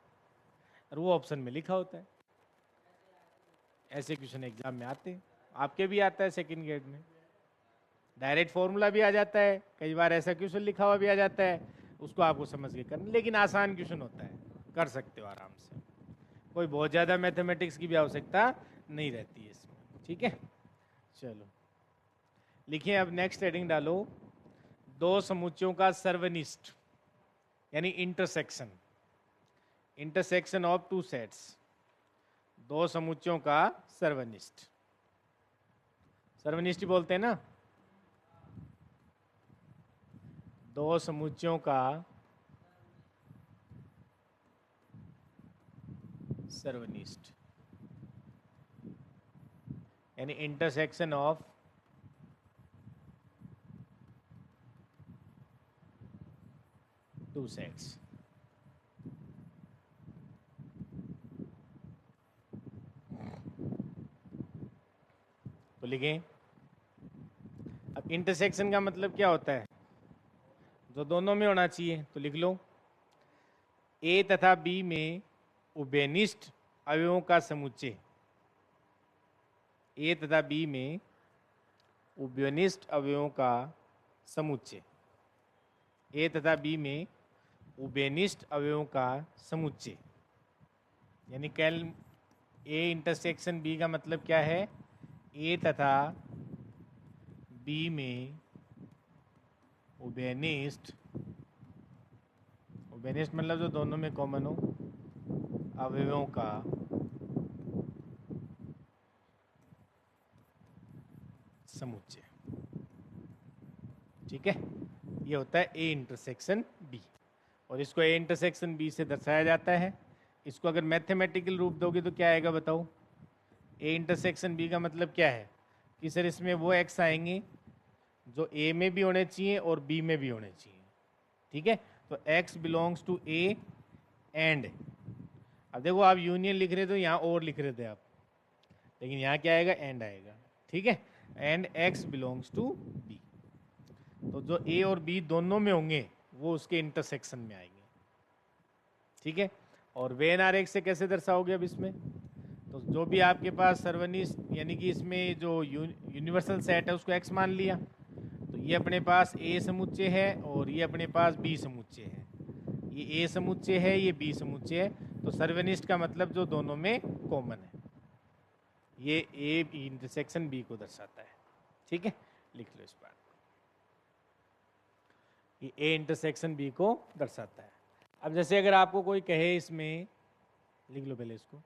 और वो ऑप्शन में लिखा होता है। ऐसे क्वेश्चन एग्जाम में आते हैं, आपके भी आता है सेकंड ग्रेड में। डायरेक्ट फॉर्मूला भी आ जाता है, कई बार ऐसा क्वेश्चन लिखा हुआ भी आ जाता है, उसको आपको समझ के करना, लेकिन आसान क्वेश्चन होता है, कर सकते हो आराम से। कोई बहुत ज़्यादा मैथमेटिक्स की भी आवश्यकता नहीं रहती है इसमें। ठीक है, चलो लिखिए अब नेक्स्ट हेडिंग डालो, दो समुच्चयों का सर्वनिष्ठ यानी intersection. Intersection of two sets, दो समुच्चयों का सर्वनिष्ठ। सर्वनिष्ठ बोलते हैं ना, दो समुच्चयों का सर्वनिष्ठ यानी इंटरसेक्शन ऑफ टू सेट्स। तो लिखें। अब इंटरसेक्शन का मतलब क्या होता है? जो दोनों में होना चाहिए, तो लिख लो ए तथा बी में उभयनिष्ठ अवयवों का समुच्चय। ए तथा बी में उभयनिष्ठ अवयवों का समुच्चय। ए तथा बी में उभयनिष्ठ अवयवों का समुच्चय, यानी कैल ए इंटरसेक्शन बी का मतलब क्या है? ए तथा बी में उभयनिष्ठ, उभयनिष्ठ मतलब जो दोनों में कॉमन हो, अवयवों का समुच्चय। ठीक है, ये होता है ए इंटरसेक्शन बी, और इसको ए इंटरसेक्शन बी से दर्शाया जाता है। इसको अगर मैथमेटिकल रूप दोगे तो क्या आएगा बताओ? ए इंटरसेक्शन बी का मतलब क्या है कि सर इसमें वो एक्स आएंगे जो ए में भी होने चाहिए और बी में भी होने चाहिए। ठीक है, तो X belongs to A and, अब देखो आप यूनियन लिख रहे थे, यहाँ और लिख रहे थे आप, लेकिन यहाँ क्या आएगा? एंड आएगा। ठीक है, and X belongs to B, तो जो ए और बी दोनों में होंगे वो उसके इंटरसेक्शन में आएंगे। ठीक है, और वेन आरेख से कैसे दर्शाओगे? अब इसमें तो जो भी आपके पास सर्वनिष्ठ, यानी कि इसमें जो यूनिवर्सल सेट है उसको एक्स मान लिया, तो ये अपने पास ए समुच्चय है और ये अपने पास बी समुच्चय है। ये ए समुच्चय है, ये बी समुच्चय है, तो सर्वनिष्ठ का मतलब जो दोनों में कॉमन है, ये ए इंटरसेक्शन बी को दर्शाता है। ठीक है, लिख लो इस बात को, ये ए इंटरसेक्शन बी को दर्शाता है। अब जैसे अगर आपको कोई कहे, इसमें लिख लो पहले इसको,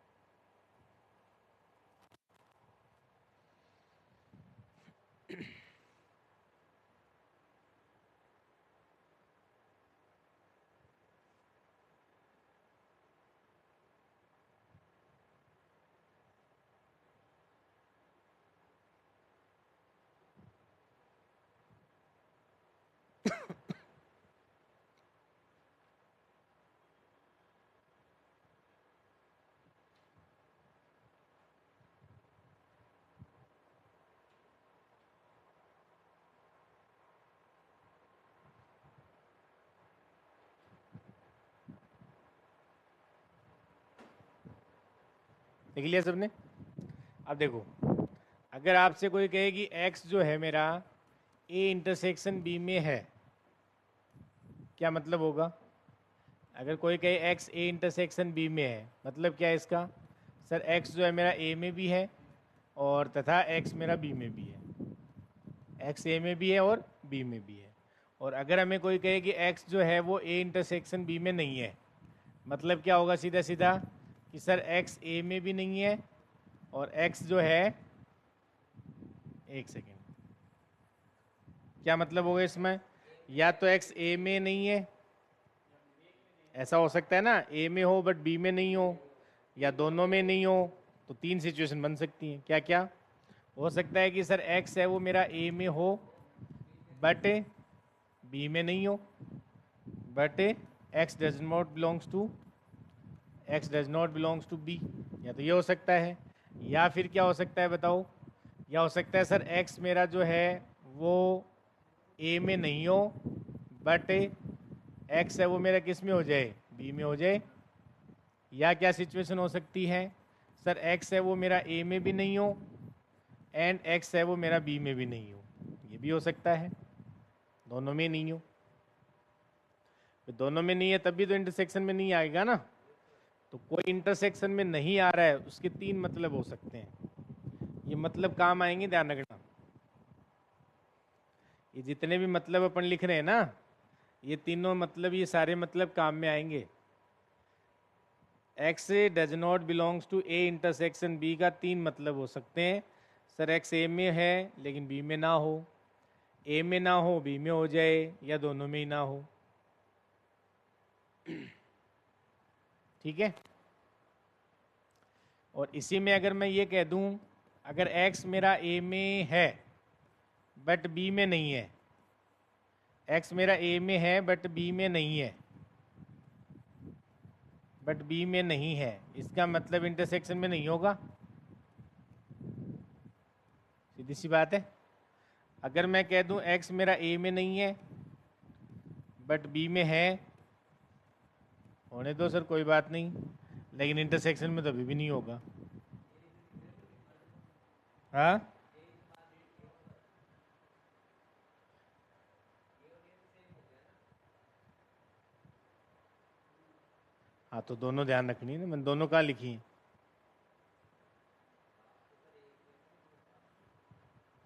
लिख लिया सबने? अब देखो, अगर आपसे कोई कहे कि x जो है मेरा ए इंटरसेक्शन बी में है, क्या मतलब होगा? अगर कोई कहे x ए इंटरसेक्शन बी में है, मतलब क्या है इसका? सर x जो है मेरा ए में भी है और तथा x मेरा बी में भी है। x ए में भी है और बी में भी है। और अगर हमें कोई कहे कि x जो है वो ए इंटरसेक्शन बी में नहीं है, मतलब क्या होगा? सीधा सीधा कि सर x ए में भी नहीं है और x जो है, एक सेकेंड, क्या मतलब होगा इसमें? या तो x ए में नहीं है, ऐसा हो सकता है ना, ए में हो बट बी में नहीं हो, या दोनों में नहीं हो। तो तीन सिचुएशन बन सकती हैं। क्या क्या हो सकता है? कि सर x है वो मेरा ए में हो बट बी में नहीं हो, but x does not belongs to B, या तो ये हो सकता है। या फिर क्या हो सकता है बताओ? या हो सकता है सर x मेरा जो है वो ए में नहीं हो बट x है वो मेरा किस में हो जाए? बी में हो जाए। या क्या सिचुएशन हो सकती है? सर x है वो मेरा ए में भी नहीं हो एंड x है वो मेरा बी में भी नहीं हो, ये भी हो सकता है। दोनों में नहीं हो, तो दोनों में नहीं है तब भी तो इंटरसेक्शन में नहीं आएगा ना। तो कोई इंटरसेक्शन में नहीं आ रहा है, उसके तीन मतलब हो सकते हैं। ये मतलब काम आएंगे, ध्यान रखना। ये जितने भी मतलब अपन लिख रहे हैं ना, ये तीनों मतलब, ये सारे मतलब काम में आएंगे। x does not belongs to A intersection B का तीन मतलब हो सकते हैं। सर x ए में है लेकिन बी में ना हो, ए में ना हो बी में हो जाए, या दोनों में ही ना हो। ठीक है, और इसी में अगर मैं ये कह दूं, अगर x मेरा a में है बट b में नहीं है, x मेरा a में है बट b में नहीं है, बट b में नहीं है, इसका मतलब इंटरसेक्शन में नहीं होगा। सीधी सी बात है। अगर मैं कह दूं x मेरा a में नहीं है बट b में है, होने दो सर कोई बात नहीं, लेकिन इंटरसेक्शन में तो अभी भी नहीं होगा। हाँ हाँ, तो दोनों ध्यान रखनी है ना, मैंने दोनों कहाँ लिखी हैं?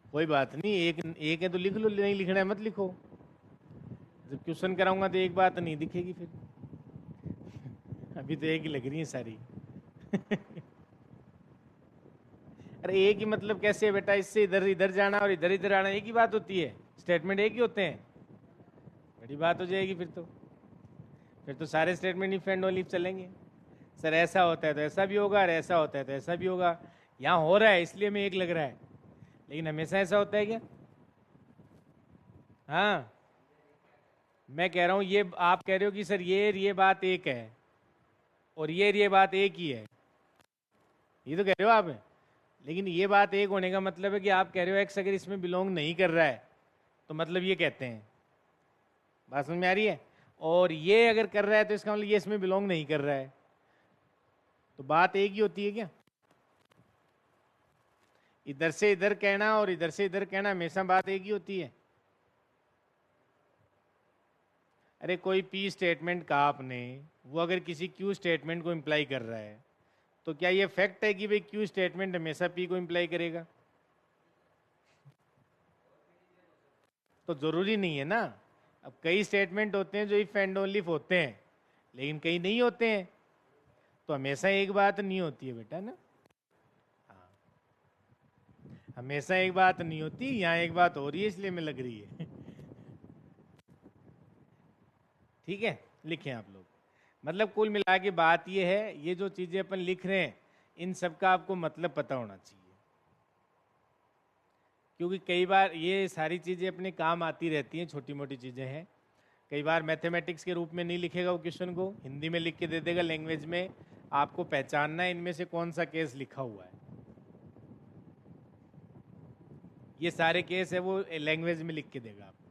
कोई बात नहीं, एक एक है तो लिख लो, नहीं लिखना है मत लिखो। जब क्वेश्चन कराऊंगा तो एक बात नहीं दिखेगी फिर। अभी तो एक ही लग रही है सारी। अरे एक ही मतलब कैसे है बेटा, इससे इधर इधर जाना और इधर इधर आना एक ही बात होती है, स्टेटमेंट एक ही होते हैं। बड़ी बात हो जाएगी फिर तो सारे statement if and only if चलेंगे। सर ऐसा होता है तो ऐसा भी होगा और ऐसा होता है तो ऐसा भी होगा। यहाँ हो रहा है इसलिए हमें एक लग रहा है, लेकिन हमेशा ऐसा होता है क्या? हाँ, मैं कह रहा हूँ ये आप कह रहे हो कि सर ये बात एक है और ये बात एक ही है, ये तो कह रहे हो आप। लेकिन ये बात एक होने का मतलब है कि आप कह रहे हो एक्स अगर इसमें बिलोंग नहीं कर रहा है तो मतलब ये कहते हैं। बात समझ में आ रही है? और ये अगर कर रहा है तो इसका मतलब ये इसमें बिलोंग नहीं कर रहा है, तो बात एक ही होती है क्या? इधर से इधर कहना और इधर से इधर कहना हमेशा बात एक ही होती है। अरे कोई पी स्टेटमेंट कहा आपने, वो अगर किसी क्यू स्टेटमेंट को इम्प्लाई कर रहा है तो क्या ये फैक्ट है कि भाई क्यू स्टेटमेंट हमेशा पी को इम्प्लाई करेगा? तो जरूरी नहीं है ना। अब कई स्टेटमेंट होते हैं जो इफ एंड ओनली इफ होते हैं, लेकिन कई नहीं होते हैं, तो हमेशा एक बात नहीं होती है बेटा ना। हाँ, हमेशा एक बात नहीं होती, यहाँ एक बात हो रही है इसलिए मैं लग रही है। ठीक है, लिखें आप लोग। मतलब कुल मिला के बात ये है, ये जो चीजें अपन लिख रहे हैं इन सब का आपको मतलब पता होना चाहिए, क्योंकि कई बार ये सारी चीजें अपने काम आती रहती हैं, छोटी मोटी चीजें हैं। कई बार मैथमेटिक्स के रूप में नहीं लिखेगा वो क्वेश्चन को, हिंदी में लिख के दे देगा लैंग्वेज में, आपको पहचानना है इनमें से कौन सा केस लिखा हुआ है। ये सारे केस है वो लैंग्वेज में लिख के देगा आपको।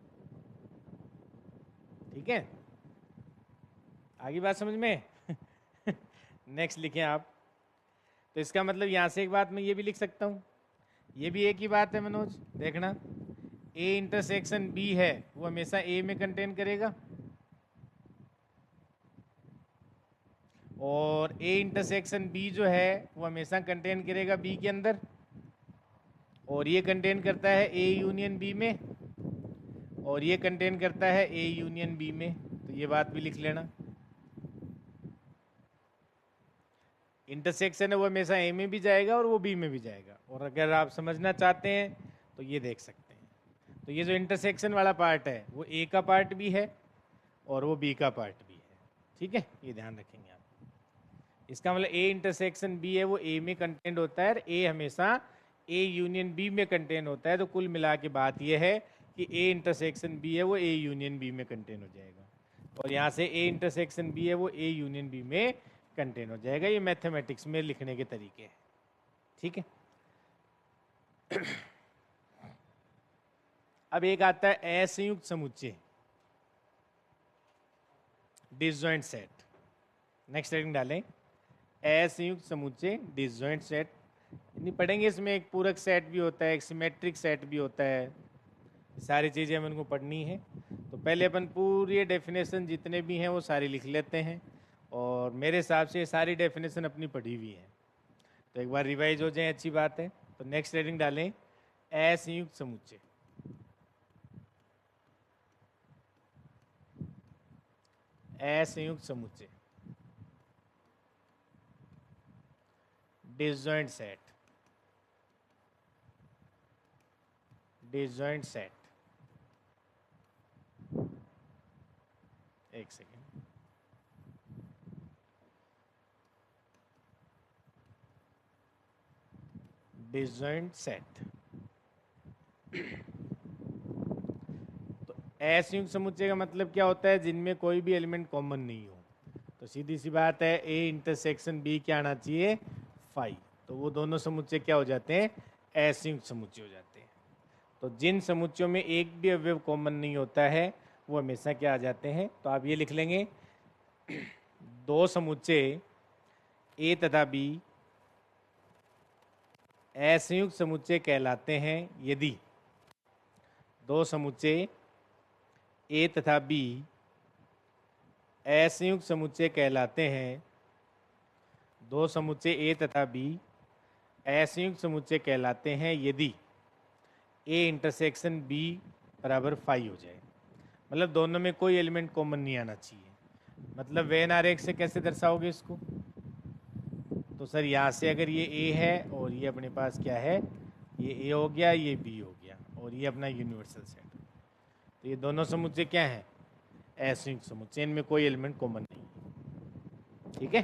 ठीक है, आगे बात समझ में? नेक्स्ट लिखें आप। तो इसका मतलब यहां से एक बात मैं ये भी लिख सकता हूं, ये भी एक ही बात है मनोज, देखना। ए इंटरसेक्शन बी है वो हमेशा ए में कंटेन करेगा, और ए इंटरसेक्शन बी जो है वो हमेशा कंटेन करेगा बी के अंदर, और ये कंटेन करता है ए यूनियन बी में, और ये कंटेन करता है ए यूनियन बी में। तो ये बात भी लिख लेना। इंटरसेक्शन है वो हमेशा ए में भी जाएगा और वो बी में भी जाएगा, और अगर आप समझना चाहते हैं तो ये देख सकते हैं। तो ये जो इंटरसेक्शन वाला पार्ट है वो ए का पार्ट भी है और वो बी का पार्ट भी है। ठीक है, ये ध्यान रखेंगे आप। इसका मतलब ए इंटरसेक्शन बी है वो ए में कंटेंट होता है और ए हमेशा ए यूनियन बी में कंटेन होता है। तो कुल मिला के बात यह है कि ए इंटरसेक्शन बी है वो ए यूनियन बी में कंटेन हो जाएगा, और यहाँ से ए इंटरसेक्शन बी है वो ए यूनियन बी में कंटेन हो जाएगा। ये मैथमेटिक्स में लिखने के तरीके हैं। ठीक है, अब एक आता है असंयुक्त समुच्चय, डिसजॉइंट सेट। नेक्स्ट हेडिंग डालें, असंयुक्त समुच्चय डिसजॉइंट सेट। नहीं पढ़ेंगे, इसमें एक पूरक सेट भी होता है, एक सिमेट्रिक सेट भी होता है, सारी चीज़ें हम इनको पढ़नी है। तो पहले अपन पूरी डेफिनेशन जितने भी हैं वो सारी लिख लेते हैं, और मेरे हिसाब से ये सारी डेफिनेशन अपनी पढ़ी हुई है, तो एक बार रिवाइज हो जाए, अच्छी बात है। तो नेक्स्ट हेडिंग डालें, असंयुक्त समुच्चय। असंयुक्त समुच्चय, डिसजॉइंट सेट, डिसजॉइंट सेट। एक सेकेंड, डिसजॉइंट सेट। तो असंयुक्त समुच्चय का मतलब क्या होता है? जिनमें कोई भी एलिमेंट कॉमन नहीं हो। तो सीधी सी बात है, ए इंटरसेक्शन बी क्या आना चाहिए? फाई। तो वो दोनों समुच्चय क्या हो जाते हैं? असंयुक्त समुच्चय हो जाते हैं। तो जिन समुच्चयों में एक भी अवयव कॉमन नहीं होता है वो हमेशा क्या आ जाते हैं, तो आप ये लिख लेंगे, दो समुच्चय ए तथा बी असंयुक्त समुच्चय कहलाते हैं यदि दो समुच्चय ए तथा बी असंयुक्त समुच्चय कहलाते हैं, दो समुच्चय ए तथा बी असंयुक्त समुच्चय कहलाते हैं यदि ए इंटरसेक्शन बी बराबर 5 हो जाए। मतलब दोनों में कोई एलिमेंट कॉमन नहीं आना चाहिए। मतलब वेन आरेख से कैसे दर्शाओगे इसको, तो सर यहाँ से अगर ये ए है और ये अपने पास क्या है, ये ए हो गया, ये बी हो गया, और ये अपना यूनिवर्सल सेट, तो ये दोनों समुच्चय क्या है, असंयुक्त समुच्चय, इनमें कोई एलिमेंट कॉमन नहीं है। ठीक है,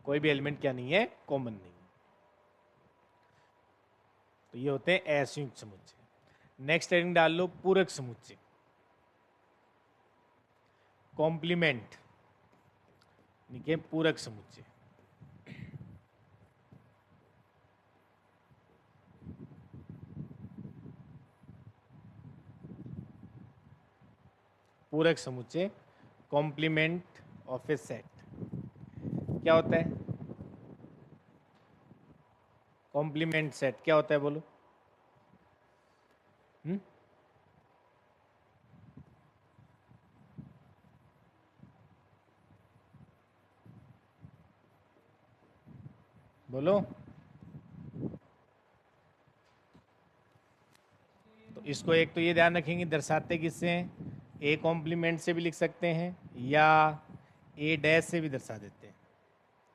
कोई भी एलिमेंट क्या नहीं है, कॉमन नहीं है। तो ये होते हैं असंयुक्त समुच्चय। नेक्स्ट हेडिंग डाल लो पूरक समुच्चय, कॉम्प्लीमेंट के पूरक समुच्चय। पूरक समुच्चय, कॉम्प्लीमेंट ऑफ ए सेट क्या होता है, कॉम्प्लीमेंट सेट क्या होता है बोलो। बोलो। तो इसको एक तो ये ध्यान रखेंगे दर्शाते किससे हैं, ए कॉम्प्लीमेंट से भी लिख सकते हैं या ए डैश से भी दर्शा देते हैं,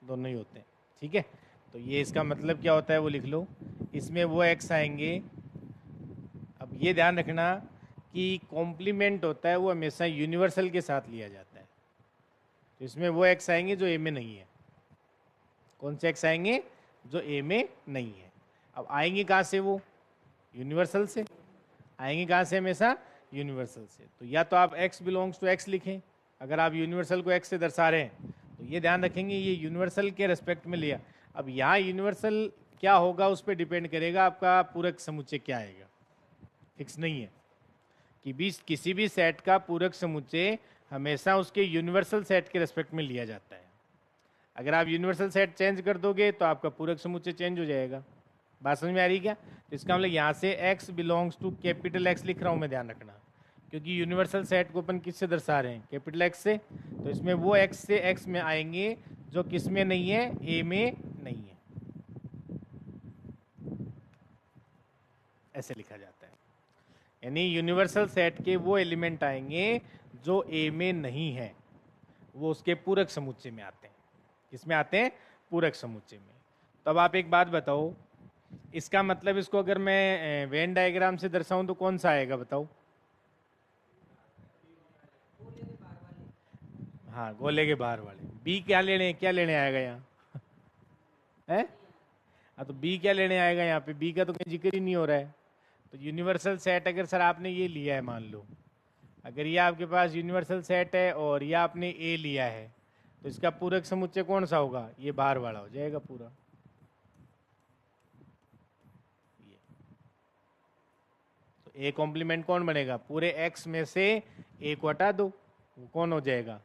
दोनों ही होते हैं। ठीक है, तो ये इसका मतलब क्या होता है वो लिख लो। इसमें वो एक्स आएंगे, अब ये ध्यान रखना कि कॉम्प्लीमेंट होता है वो हमेशा यूनिवर्सल के साथ लिया जाता है। तो इसमें वो एक्स आएंगे जो ए में नहीं है। कौन से एक्स आएंगे, जो ए में नहीं है। अब आएंगे कहाँ से, वो यूनिवर्सल से आएंगे। कहाँ से, हमेशा यूनिवर्सल से। तो या तो आप x बिलोंग्स टू x लिखें, अगर आप यूनिवर्सल को x से दर्शा रहे हैं तो ये ध्यान रखेंगे ये यूनिवर्सल के रेस्पेक्ट में लिया। अब यहाँ यूनिवर्सल क्या होगा उस पर डिपेंड करेगा आपका पूरक समुच्चय क्या आएगा, फिक्स नहीं है कि किसी भी सेट का पूरक समुच्चय हमेशा उसके यूनिवर्सल सेट के रेस्पेक्ट में लिया जाता है। अगर आप यूनिवर्सल सेट चेंज कर दोगे तो आपका पूरक समुच्चय चेंज हो जाएगा। बात समझ में आ रही क्या, तो इसका मतलब यहाँ से x belongs to capital X लिख रहा हूँ मैं, ध्यान रखना, क्योंकि यूनिवर्सल सेट को अपन किससे दर्शा रहे हैं, कैपिटल X से। तो इसमें वो x से x में आएंगे जो किस में नहीं है, a में नहीं है। ऐसे लिखा जाता है, यानी यूनिवर्सल सेट के वो एलिमेंट आएंगे जो a में नहीं है, वो उसके पूरक समुच्चय में आते हैं। किसमें आते हैं, पूरक समुच्चय में। तो अब आप एक बात बताओ, इसका मतलब इसको अगर मैं वेन डायग्राम से दर्शाऊं तो कौन सा आएगा बताओ। हाँ, गोले के बाहर वाले। बी क्या लेने आएगा यहाँ है। हाँ, तो बी क्या लेने आएगा यहाँ पे, बी का तो कहीं जिक्र ही नहीं हो रहा है। तो यूनिवर्सल सेट अगर सर आपने ये लिया है, मान लो अगर ये आपके पास यूनिवर्सल सेट है और ये आपने ए लिया है, तो इसका पूरक समुच्चय कौन सा होगा, ये बाहर वाला हो जाएगा पूरा। ए कॉम्प्लीमेंट कौन बनेगा, पूरे एक्स में से ए को हटा दो, वो कौन हो जाएगा,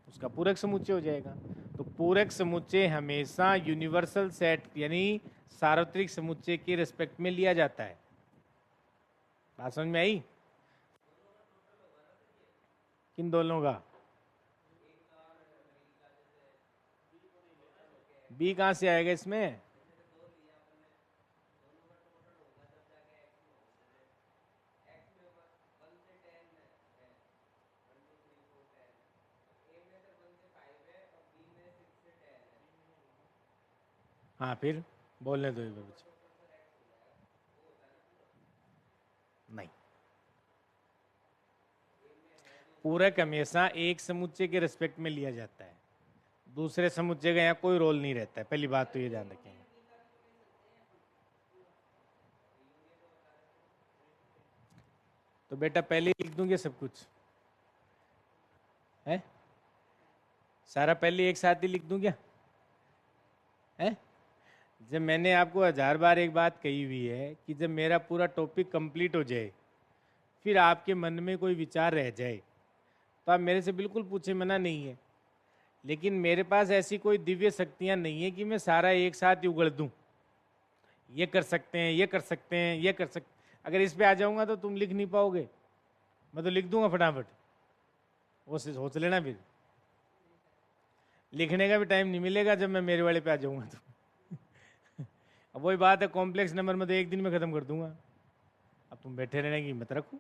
उसका पूरक समुच्चय हो जाएगा। तो पूरक समुच्चय हमेशा यूनिवर्सल सेट यानी सार्वत्रिक समुच्चय के रिस्पेक्ट में लिया जाता है। बात समझ में आई, किन दोनों का, बी कहां से आएगा इसमें, हाँ फिर बोलने दो एक बार बच्चे। नहीं, पूरक हमेशा एक समुच्चय के रिस्पेक्ट में लिया जाता है, दूसरे समुच्चय का यहाँ कोई रोल नहीं रहता है। पहली बात तो ये ध्यान रखेंगे। तो बेटा पहले ही लिख दूंगे सब कुछ है, सारा पहले एक साथ ही लिख दूं क्या है। जब मैंने आपको 1000 बार एक बात कही हुई है कि जब मेरा पूरा टॉपिक कंप्लीट हो जाए, फिर आपके मन में कोई विचार रह जाए, तो आप मेरे से बिल्कुल पूछे, मना नहीं है। लेकिन मेरे पास ऐसी कोई दिव्य शक्तियां नहीं है कि मैं सारा एक साथ ही उगल दूं। ये कर सकते हैं, ये कर सकते हैं, ये कर सकते। अगर इस पे आ जाऊंगा तो तुम लिख नहीं पाओगे, मैं तो लिख दूंगा फटाफट। वो सोच लेना, फिर लिखने का भी टाइम नहीं मिलेगा जब मैं मेरे वाले पे आ जाऊंगा तो। अब वही बात है, कॉम्प्लेक्स नंबर में तो एक दिन में खत्म कर दूंगा। अब तुम बैठे रहने की हिम्मत रखो,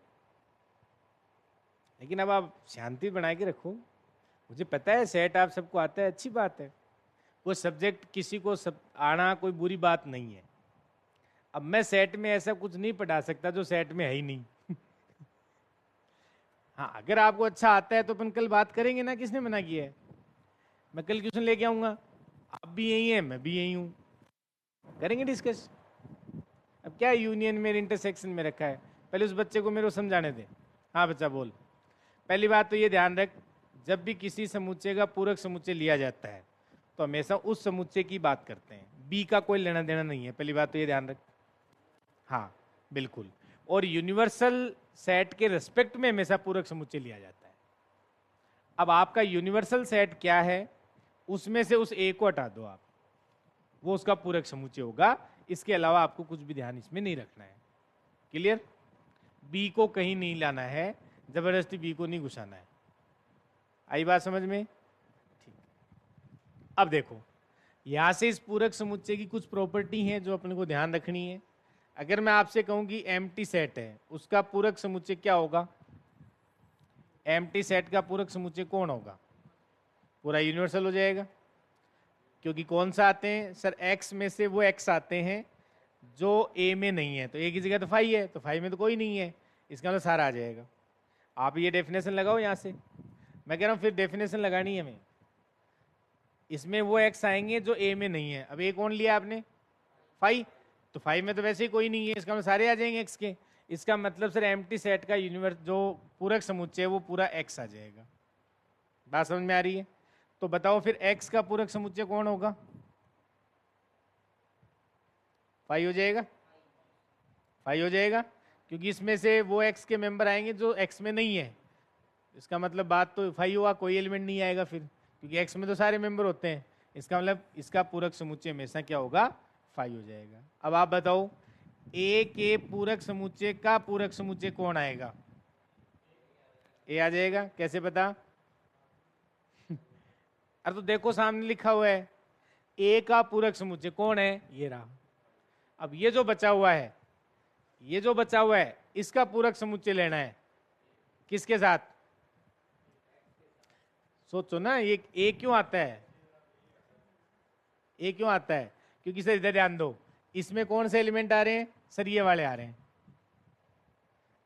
लेकिन अब आप शांति बना के रखो। मुझे पता है सेट आप सबको आता है, अच्छी बात है। वो सब्जेक्ट किसी को सब आना कोई बुरी बात नहीं है। अब मैं सेट में ऐसा कुछ नहीं पढ़ा सकता जो सेट में है ही नहीं। हाँ, अगर आपको अच्छा आता है तो अपन कल बात करेंगे ना, किसने मना किया है। मैं कल क्वेश्चन लेके आऊंगा, आप भी यही हैं, मैं भी यही हूँ, करेंगे डिस्कस। अब क्या यूनियन में इंटरसेक्शन में रखा है, पहले उस बच्चे को मेरे को समझाने दे। हाँ बच्चा बोल। पहली बात तो ये ध्यान रख, जब भी किसी समुच्चय का पूरक समुच्चय लिया जाता है तो हमेशा उस समुच्चय की बात करते हैं, बी का कोई लेना देना नहीं है। पहली बात तो ये ध्यान रख। हाँ बिल्कुल। और यूनिवर्सल सेट के रेस्पेक्ट में हमेशा पूरक समुच्चय लिया जाता है। अब आपका यूनिवर्सल सेट क्या है, उसमें से उस ए को हटा दो आप, वो उसका पूरक समुच्चय होगा। इसके अलावा आपको कुछ भी ध्यान इसमें नहीं रखना है। क्लियर। बी को कहीं नहीं लाना है, जबरदस्ती बी को नहीं घुसाना है। आई बात समझ में। ठीक। अब देखो, यहां से इस पूरक समुच्चय की कुछ प्रॉपर्टी हैं जो अपने को ध्यान रखनी है। अगर मैं आपसे कहूं कि एम्प्टी सेट है, उसका पूरक समुच्चय क्या होगा। एम्प्टी सेट का पूरक समुच्चय कौन होगा, पूरा यूनिवर्सल हो जाएगा। क्योंकि कौन सा आते हैं सर, एक्स में से वो एक्स आते हैं जो ए में नहीं है। तो ए की जगह तो फाइव है, तो फाइव में तो कोई नहीं है, इसका मतलब सारा आ जाएगा। आप ये डेफिनेशन लगाओ यहां से। मैं कह रहा हूं फिर डेफिनेशन लगानी है हमें। इसमें वो एक्स आएंगे जो ए में नहीं है। अब ए कौन लिया आपने, फाइव। तो फाइव में तो वैसे ही कोई नहीं है, इसका मतलब सारे आ जाएंगे एक्स के। इसका मतलब सर एम्प्टी सेट का यूनिवर्स जो पूरक समुच्चय है वो पूरा एक्स आ जाएगा। बात समझ में आ रही है। तो बताओ फिर एक्स का पूरक समुच्चय कौन होगा, फाइव हो जाएगा। फाइव हो जाएगा क्योंकि इसमें से वो एक्स के मेंबर आएंगे जो एक्स में नहीं है। इसका मतलब बात तो फाइव हुआ, कोई एलिमेंट नहीं आएगा फिर, क्योंकि एक्स में तो सारे मेंबर होते हैं। इसका मतलब इसका पूरक समुच्चय हमेशा क्या होगा, फाइव हो जाएगा। अब आप बताओ ए के पूरक समुच्चय का पूरक समुच्चय कौन आएगा, ए आ जाएगा। कैसे पता। अरे तो देखो सामने लिखा हुआ है, ए का पूरक समुच्चय कौन है, ये रहा। अब ये जो बचा हुआ है, ये जो बचा हुआ है, इसका पूरक समुच्चय लेना है किसके साथ। सोचो ना, ये ए क्यों आता है, ए क्यों आता है, क्योंकि सर इधर ध्यान दो, इसमें कौन से एलिमेंट आ रहे हैं सर, ये वाले आ रहे हैं।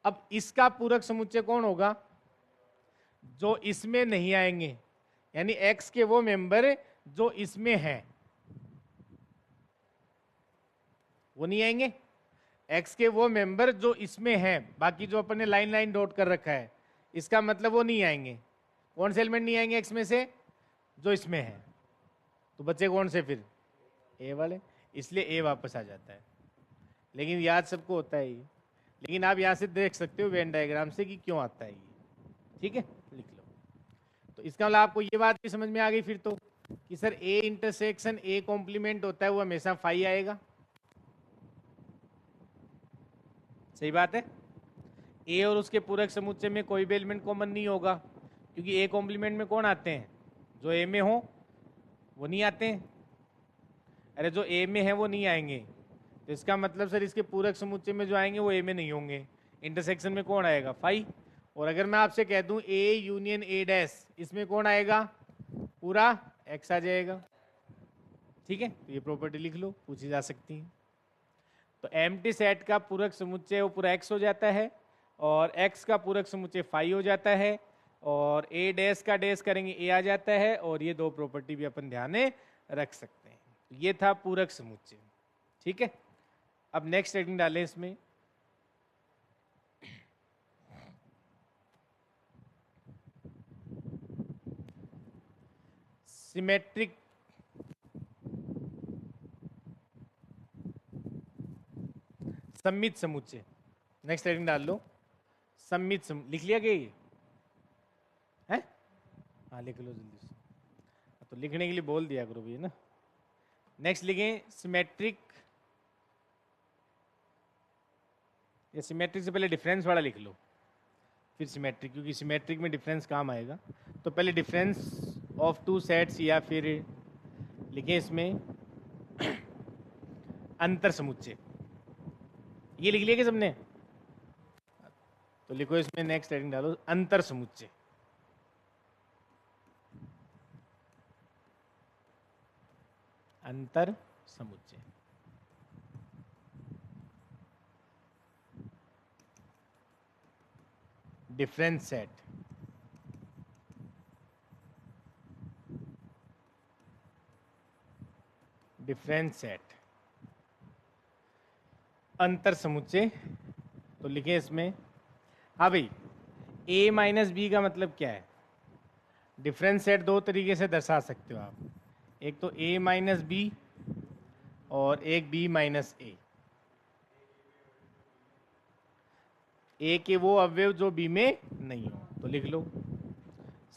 अब इसका पूरक समुच्चय कौन होगा, जो इसमें नहीं आएंगे, यानी एक्स के वो मेंबर जो इसमें हैं वो नहीं आएंगे। एक्स के वो मेंबर जो इसमें हैं, बाकी जो अपन ने लाइन लाइन डॉट कर रखा है, इसका मतलब वो नहीं आएंगे। कौन से एलिमेंट नहीं आएंगे एक्स में से, जो इसमें है। तो बच्चे कौन से फिर, ए वाले। इसलिए ए वापस आ जाता है। लेकिन याद सबको होता है ये, लेकिन आप यहां से देख सकते हो वेन डायग्राम से कि क्यों आता है ये। ठीक है, लिख लो। तो इसका मतलब आपको ये बात भी समझ में आ गई फिर तो, कि sir A intersection A complement होता है वो हमेशा फाइव आएगा। सही बात है। ए और उसके पूरक समुच्चय में कोई भी एलिमेंट कॉमन नहीं होगा, क्योंकि ए कॉम्प्लीमेंट में कौन आते हैं, जो ए में हो वो नहीं आते हैं। अरे जो ए में है वो नहीं आएंगे, तो इसका मतलब सर इसके पूरक समुच्चय में जो आएंगे वो ए में नहीं होंगे। इंटरसेक्शन में कौन आएगा, फाइव। और अगर मैं आपसे कह दूं ए यूनियन ए डैश, इसमें कौन आएगा, पूरा एक्स आ जाएगा। ठीक है, तो ये प्रॉपर्टी लिख लो, पूछी जा सकती है। तो एम्प्टी सेट का पूरक समुच्चय वो पूरा एक्स हो जाता है, और एक्स का पूरक समुच्चय फाइव हो जाता है, और ए डैश का डैश करेंगे ए आ जाता है। और ये दो प्रॉपर्टी भी अपन ध्यान में रख सकते हैं। तो ये था पूरक समुच्चय। ठीक है, अब नेक्स्ट हेडिंग डालें इसमें, सिमेट्रिक सम्मित समुच्चय, नेक्स्ट हेडिंग डाल लो, सम्मित लिख लिया क्या ये है? हाँ लिख लो जल्दी से, तो लिखने के लिए बोल दिया करो भैया ना। नेक्स्ट लिखें सिमेट्रिक, या सिमेट्रिक से पहले डिफरेंस वाला लिख लो, फिर सिमेट्रिक, क्योंकि सिमेट्रिक में डिफरेंस काम आएगा। तो पहले डिफरेंस ऑफ टू सेट्स, या फिर लिखें इसमें अंतर समुच्चय, ये लिख लिया क्या सबने? तो लिखो इसमें नेक्स्ट हेडिंग डालो अंतर समुच्चय। अंतर समुच्चय, डिफरेंस सेट, डिफरेंस सेट, अंतर समुच्चय। तो लिखे इसमें, हाँ भाई, a माइनस बी का मतलब क्या है? डिफरेंस सेट दो तरीके से दर्शा सकते हो आप, एक तो a माइनस बी और एक b माइनस ए। ए के वो अवयव जो बी में नहीं हो, तो लिख लो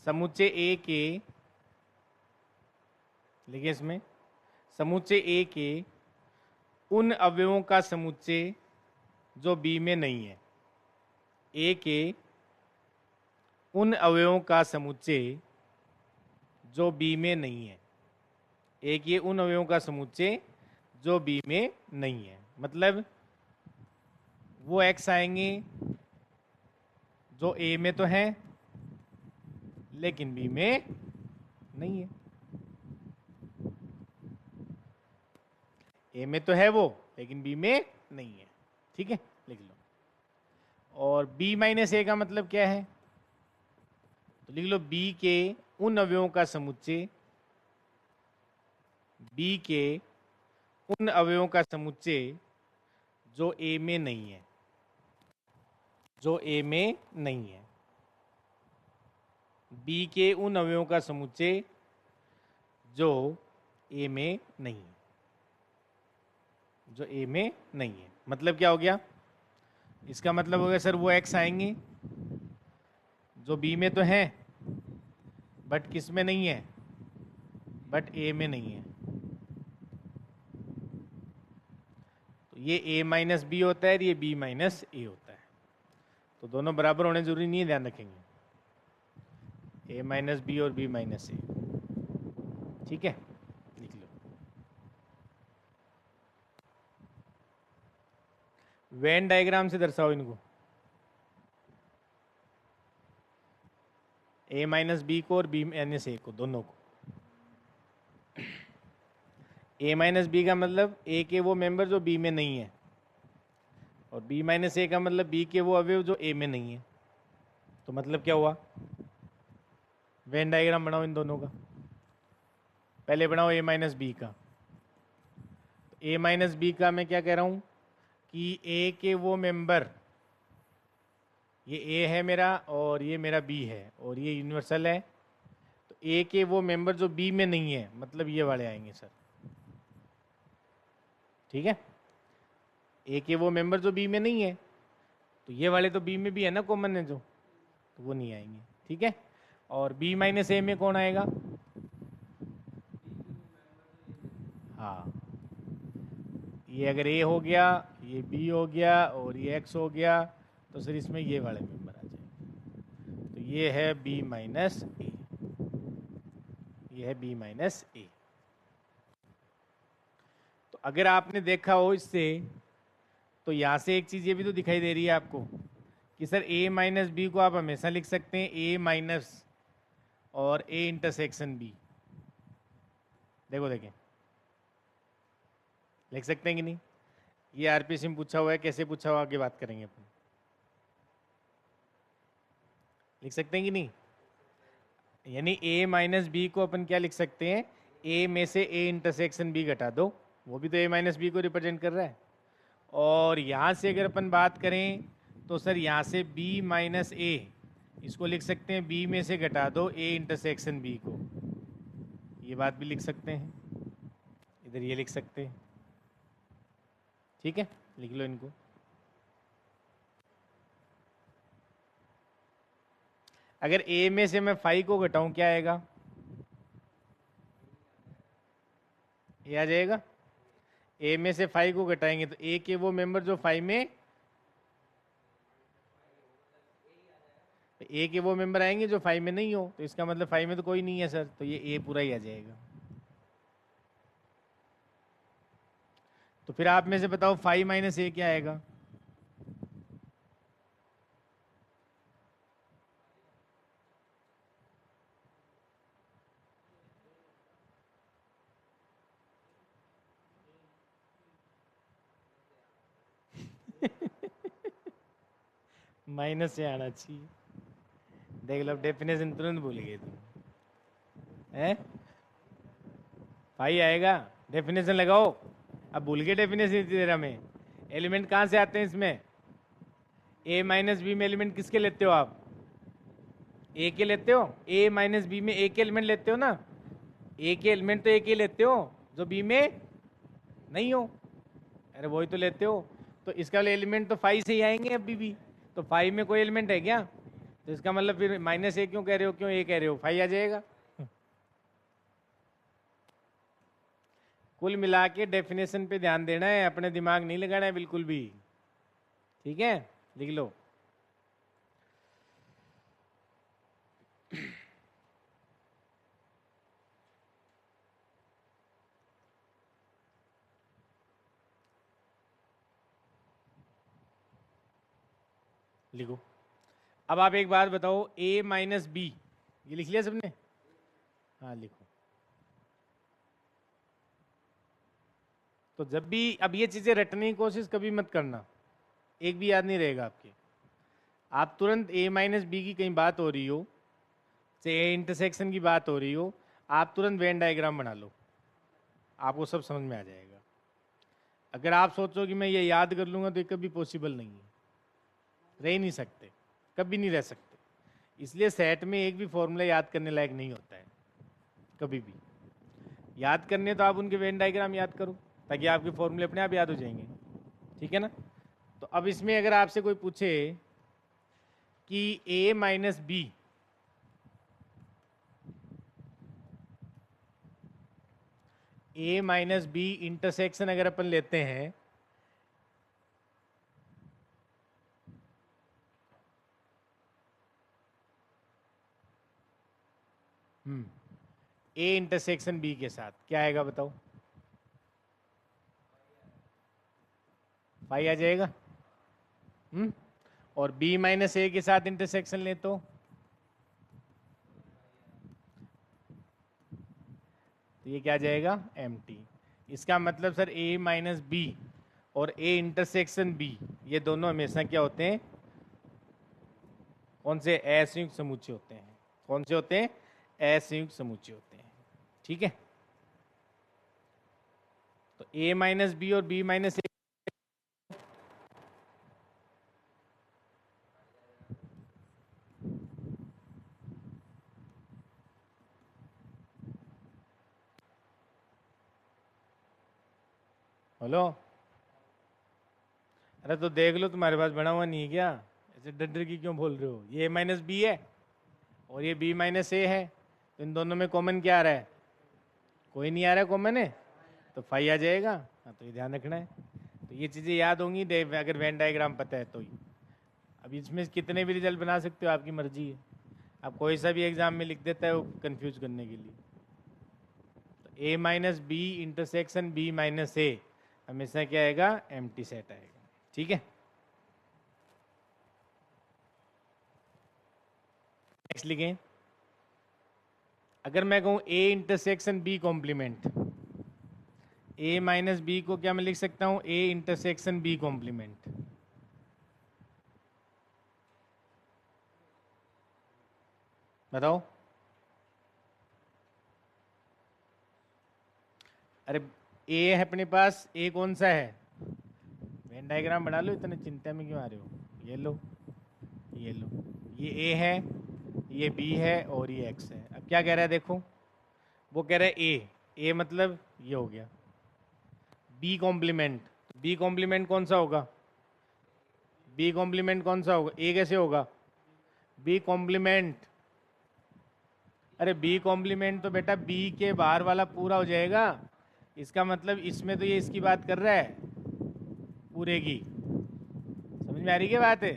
समुच्चय ए के, लिखिए इसमें समुच्चय ए के उन अवयवों का समुच्चय जो बी में नहीं है। ए के उन अवयवों का समुच्चय जो बी में नहीं है। ए के उन अवयवों का समुच्चय जो बी में नहीं है, मतलब वो एक्स आएंगे जो ए में तो है लेकिन बी में नहीं है। ए में तो है वो लेकिन बी में नहीं है, ठीक है, लिख लो। और b माइनस ए का मतलब क्या है? तो लिख लो b के उन अवयवों का समुच्चय, b के उन अवयवों का समुच्चय जो a में नहीं है, जो a में नहीं है। b के उन अवयवों का समुच्चय जो a में नहीं है, जो a में नहीं है। मतलब क्या हो गया? इसका मतलब हो गया सर वो x आएंगे जो b में तो हैं बट किस में नहीं है? बट a में नहीं है। तो ये a माइनस बी होता है और ये b माइनस ए होता है। तो दोनों बराबर होने जरूरी नहीं है, ध्यान रखेंगे, a माइनस बी और b माइनस ए, ठीक है, लिख लो। वेन डायग्राम से दर्शाओ इनको, a माइनस बी को और b माइनस ए को, दोनों को। a माइनस बी का मतलब a के वो मेंबर जो b में नहीं है, और b माइनस ए का मतलब b के वो अवयव जो a में नहीं है। तो मतलब क्या हुआ? वेन डायग्राम बनाओ इन दोनों का। पहले बनाओ a माइनस बी का। a माइनस बी का मैं क्या कह रहा हूं कि a के वो मेंबर, ये a है मेरा और ये मेरा b है और ये यूनिवर्सल है, तो a के वो मेंबर जो b में नहीं है, मतलब ये वाले आएंगे सर, ठीक है। a के वो मेंबर जो b में नहीं है, तो ये वाले तो b में भी है ना, कॉमन है जो, तो वो नहीं आएंगे, ठीक है। और b माइनस ए में कौन आएगा? हाँ, ये अगर a हो गया, ये b हो गया और ये x हो गया, तो सर इसमें ये वाले मेंबर आ जाएंगे। तो ये है b माइनस ए, ये है b माइनस ए। तो अगर आपने देखा हो इससे, तो यहां से एक चीज ये भी तो दिखाई दे रही है आपको कि सर a माइनस बी को आप हमेशा लिख सकते हैं a माइनस और a इंटरसेक्शन b। देखो देखें, लिख सकते हैं कि नहीं? ये आरपीएससी में पूछा हुआ है, कैसे पूछा हुआ आगे बात करेंगे अपन। लिख सकते हैं कि नहीं? यानी a माइनस बी को अपन क्या लिख सकते हैं? a में से a इंटरसेक्शन b घटा दो, वो भी तो a माइनस बी को रिप्रेजेंट कर रहा है। और यहाँ से अगर अपन बात करें तो सर यहाँ से b माइनस ए, इसको लिख सकते हैं b में से घटा दो a इंटरसेक्शन b को, ये बात भी लिख सकते हैं, इधर ये लिख सकते हैं, ठीक है, लिख लो इनको। अगर ए में से मैं 5 को घटाऊं क्या आएगा? ये आ जाएगा। ए में से 5 को घटाएंगे तो ए के वो मेंबर जो 5 में, ए के वो मेंबर आएंगे जो 5 में नहीं हो, तो इसका मतलब 5 में तो कोई नहीं है सर, तो ये ए पूरा ही आ जाएगा। तो फिर आप में से बताओ 5 माइनस ए क्या आएगा? माइनस से आना चाहिए। देख लो, डेफिनेशन तुरंत भूल गए तुम हैं। 5 आएगा, डेफिनेशन लगाओ। अब भूल गए डेफिनेशन इतनी देर में। एलिमेंट कहाँ से आते हैं इसमें? ए माइनस बी में एलिमेंट किसके लेते हो आप? ए के लेते हो। ए माइनस बी में ए के एलिमेंट लेते हो ना। ए के एलिमेंट तो ए के लेते हो जो बी में नहीं हो। अरे वही तो लेते हो। तो इसका वाले एलिमेंट तो 5 से ही आएंगे अभी भी। तो 5 में कोई एलिमेंट है क्या? तो इसका मतलब फिर माइनस ए क्यों कह रहे हो, क्यों ए कह रहे हो? 5 आ जाएगा। कुल मिला के डेफिनेशन पे ध्यान देना है, अपने दिमाग नहीं लगाना है बिल्कुल भी। ठीक है, लिख लो। लिखो। अब आप एक बात बताओ, a माइनस बी, ये लिख लिया सबने? हाँ लिखो। तो जब भी अब ये चीजें रटने की कोशिश कभी मत करना, एक भी याद नहीं रहेगा आपके। आप तुरंत a माइनस बी की कहीं बात हो रही हो, चाहे इंटरसेक्शन की बात हो रही हो, आप तुरंत वेन डायग्राम बना लो, आपको सब समझ में आ जाएगा। अगर आप सोचो कि मैं ये याद कर लूंगा तो ये कभी पॉसिबल नहीं है, रह ही नहीं सकते, कभी नहीं रह सकते। इसलिए सेट में एक भी फॉर्मूला याद करने लायक नहीं होता है कभी भी। याद करने तो आप उनके वेन डायग्राम याद करो, ताकि आपके फॉर्मूले अपने आप याद हो जाएंगे। ठीक है ना? तो अब इसमें अगर आपसे कोई पूछे कि a minus B, a minus B intersection अगर अपन लेते हैं, a इंटरसेक्शन b के साथ क्या आएगा बताओ? 5 आ जाएगा। और b माइनस ए के साथ इंटरसेक्शन ले तो ये क्या आ जाएगा? एम्प्टी। इसका मतलब सर a माइनस बी और a इंटरसेक्शन b, ये दोनों हमेशा क्या होते हैं? कौन से? असंयुक्त समुच्चय होते हैं। कौन से होते हैं? असंयुक्त समुच्चय होते हैं। ठीक है? तो a माइनस बी और b माइनस ए, हेलो, अरे तो देख लो, तुम्हारे पास बना हुआ नहीं है क्या? ऐसे डर डर की क्यों बोल रहे हो? ये a माइनस बी है और ये b माइनस ए है, तो इन दोनों में कॉमन क्या आ रहा है? कोई नहीं आ रहा है कॉमन है, तो 5 आ जाएगा। हाँ, तो ये ध्यान रखना है। तो ये चीज़ें याद होंगी अगर वेन डायग्राम पता है तो ही। अब इसमें कितने भी रिजल्ट बना सकते हो, आपकी मर्जी है। आप कोई सा भी एग्जाम में लिख देता है वो कंफ्यूज करने के लिए। तो a minus B intersection b minus A हमेशा क्या आएगा? एम्प्टी सेट आएगा। ठीक है, नेक्स्ट लिखें। अगर मैं कहूं a intersection b complement, a minus B को क्या मैं लिख सकता हूं? a intersection b complement. बताओ। अरे a है अपने पास, a कौन सा है? वेन डायग्राम बना लो, इतने चिंता में क्यों आ रहे हो? ये लो, ये लो, ये a है, ये b है और ये x है। अब क्या कह रहा है देखो, वो कह रहा है a मतलब ये हो गया b कॉम्प्लीमेंट। b कॉम्प्लीमेंट कौन सा होगा? b कॉम्प्लीमेंट कौन सा होगा? a कैसे होगा? b कॉम्प्लीमेंट अरे बी कॉम्प्लीमेंट तो बेटा बी के बाहर वाला पूरा हो जाएगा। इसका मतलब इसमें तो ये इसकी बात कर रहा है, पूरे की। समझ में आ रही क्या बात है?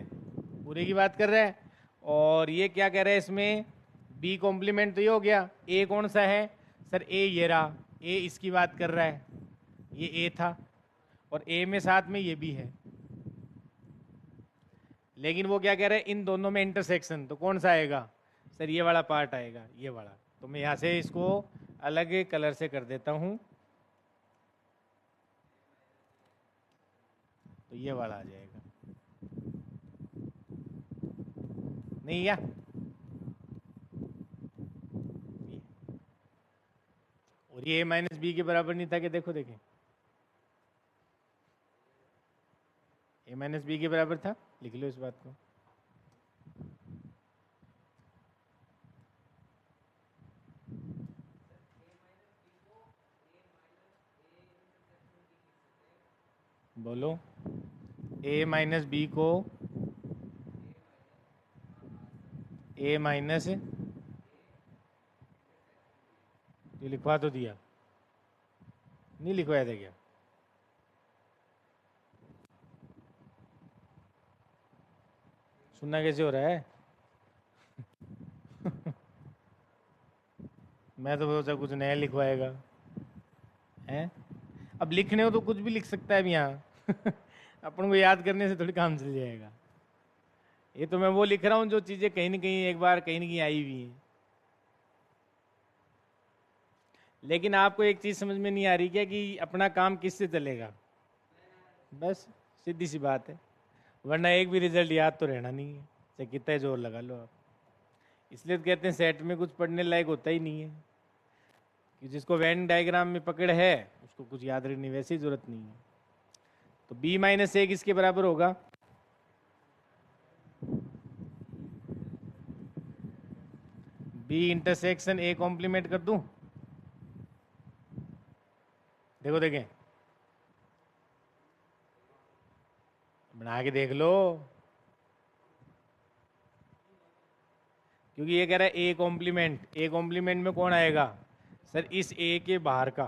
पूरे की बात कर रहा है। और ये क्या कह रहा है इसमें, बी कॉम्प्लीमेंट तो ये हो गया। ए कौन सा है सर? ए ये रहा, ए इसकी बात कर रहा है, ये ए था, और ए में साथ में ये भी है। लेकिन वो क्या कह रहा है, इन दोनों में इंटरसेक्शन, तो कौन सा आएगा सर? ये वाला पार्ट आएगा, ये वाला। तो मैं यहाँ से इसको अलग कलर से कर देता हूँ, तो ये वाला आ जाएगा। नहीं क्या? और ये a माइनस बी के बराबर नहीं था कि? देखो देखें, a माइनस बी के बराबर था। लिख लो इस बात को। बोलो, a माइनस बी को a माइनस, ये लिखवा तो दिया, नहीं लिखवाया था क्या? सुनना कैसे हो रहा है? मैं तो सोचा कुछ नया लिखवाएगा हैं। अब लिखने हो तो कुछ भी लिख सकता है अब यहाँ। अपन को याद करने से थोड़ी काम चल जाएगा। ये तो मैं वो लिख रहा हूँ जो चीजें कहीं ना कहीं एक बार कहीं ना कहीं आई हुई हैं। लेकिन आपको एक चीज समझ में नहीं आ रही क्या कि अपना काम किससे चलेगा? बस सीधी सी बात है। वरना एक भी रिजल्ट याद तो रहना नहीं है, चाहे कितना जोर लगा लो आप। इसलिए तो कहते हैं सेट में कुछ पढ़ने लायक होता ही नहीं है, कि जिसको वेन डायग्राम में पकड़ है उसको कुछ याद रखने वैसी जरूरत नहीं है। तो b माइनस ए किसके बराबर होगा? b इंटरसेक्शन a कॉम्प्लीमेंट कर दूं? देखो देखें, बना के देख लो। क्योंकि ये कह रहा है ए कॉम्प्लीमेंट में कौन आएगा सर? इस ए के बाहर का,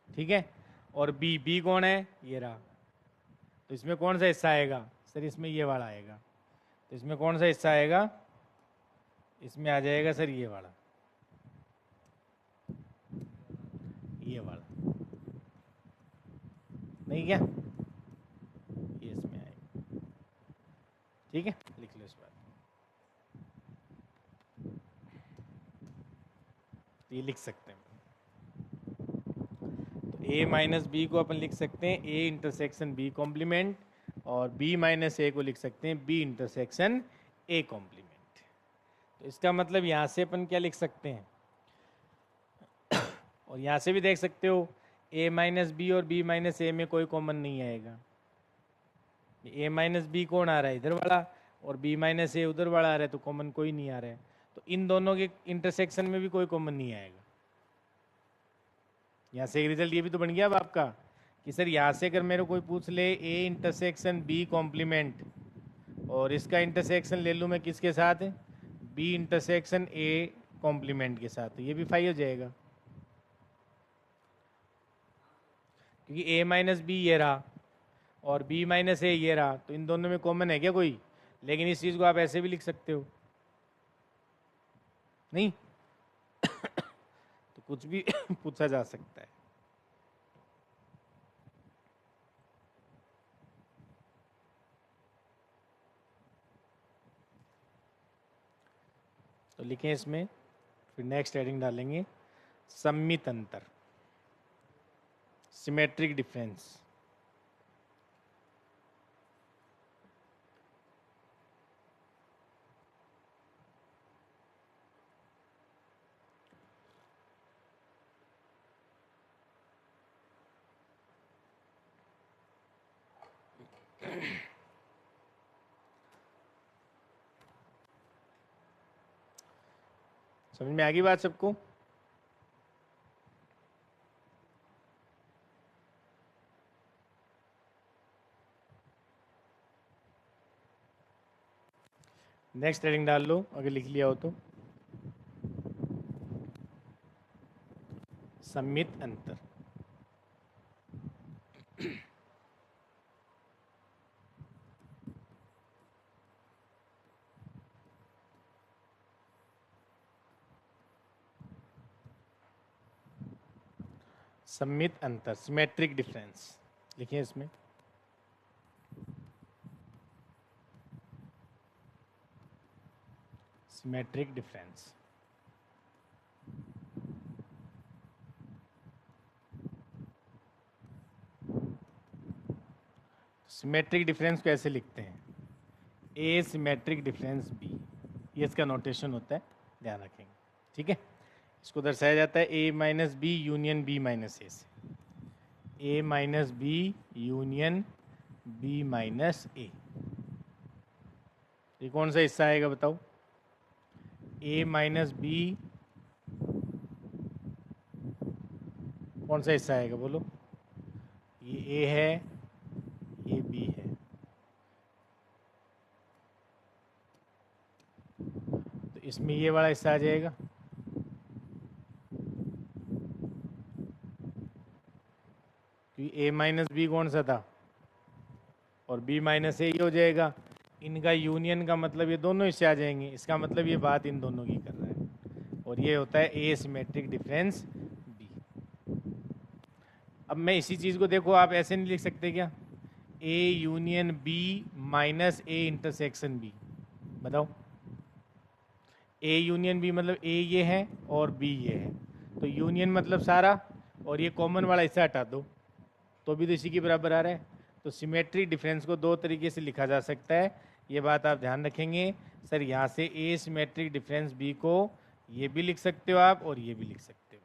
ठीक है। और बी कौन है? ये रहा। तो इसमें कौन सा हिस्सा आएगा सर? इसमें ये वाला आएगा। तो इसमें कौन सा हिस्सा आएगा? इसमें आ जाएगा सर ये वाला, ये वाला। नहीं क्या? ये इसमें आएगा, ठीक है। लिख लो इस बात। तो ये लिख सकते हैं। तो a माइनस बी को अपन लिख सकते हैं a इंटरसेक्शन b कॉम्प्लीमेंट, और b माइनस ए को लिख सकते हैं b इंटरसेक्शन a कॉम्प्लीमेंट। तो इसका मतलब यहाँ से अपन क्या लिख सकते हैं, और यहाँ से भी देख सकते हो, a माइनस बी और b माइनस ए में कोई कॉमन नहीं आएगा। a माइनस बी कौन आ रहा है? इधर वाला। और b माइनस ए उधर वाला आ रहा है, तो कॉमन कोई नहीं आ रहा है। तो इन दोनों के इंटरसेक्शन में भी कोई कॉमन नहीं आएगा। यहाँ से एक रिजल्ट ये भी तो बन गया अब आपका, कि सर यहाँ से अगर मेरे कोई पूछ ले a इंटरसेक्शन b कॉम्प्लीमेंट, और इसका इंटरसेक्शन ले लूँ मैं किसके साथ? b इंटरसेक्शन a कॉम्प्लीमेंट के साथ, तो ये भी फाई हो जाएगा। क्योंकि a माइनस बी ये रहा और b माइनस ए ये रहा, तो इन दोनों में कॉमन है क्या कोई? लेकिन इस चीज़ को आप ऐसे भी लिख सकते हो, नहीं? तो कुछ भी पूछा जा सकता है। तो लिखें इसमें, फिर नेक्स्ट हेडिंग डालेंगे सम्मित अंतर, सिमेट्रिक डिफरेंस। समझ में आ गई बात सबको? नेक्स्ट हेडिंग डाल लो अगर लिख लिया हो तो। सममित अंतर। सममित अंतर, सिमेट्रिक डिफरेंस लिखिए इसमें। Symmetric difference. सिमेट्रिक डिफरेंस को ऐसे लिखते हैं, ए सिमेट्रिक डिफरेंस बी, ये इसका नोटेशन होता है, ध्यान रखेंगे। ठीक है, इसको दर्शाया जाता है A minus B union B minus A से। A minus B union B minus A, ये कौन सा हिस्सा आएगा बताओ? ए माइनस बी कौन सा हिस्सा आएगा बोलो? ये ए है, ये बी है, तो इसमें ये वाला हिस्सा आ जाएगा। ए माइनस बी कौन सा था, और बी माइनस ए ये हो जाएगा। इनका यूनियन का मतलब ये दोनों हिस्से आ जाएंगे, इसका मतलब ये बात इन दोनों की कर रहा है, और ये होता है ए सिमेट्रिक डिफरेंस बी। अब मैं इसी चीज़ को देखो, आप ऐसे नहीं लिख सकते क्या? A union B minus A intersection B, बताओ। ए यूनियन बी मतलब ए ये है और बी ये है, तो यूनियन मतलब सारा, और ये कॉमन वाला हिस्सा हटा दो तो भी तो इसी के बराबर आ रहा है। तो सिमेट्रिक डिफरेंस को दो तरीके से लिखा जा सकता है, ये बात आप ध्यान रखेंगे। सर यहाँ से ए सिमेट्रिक डिफरेंस बी को ये भी लिख सकते हो आप, और ये भी लिख सकते हो।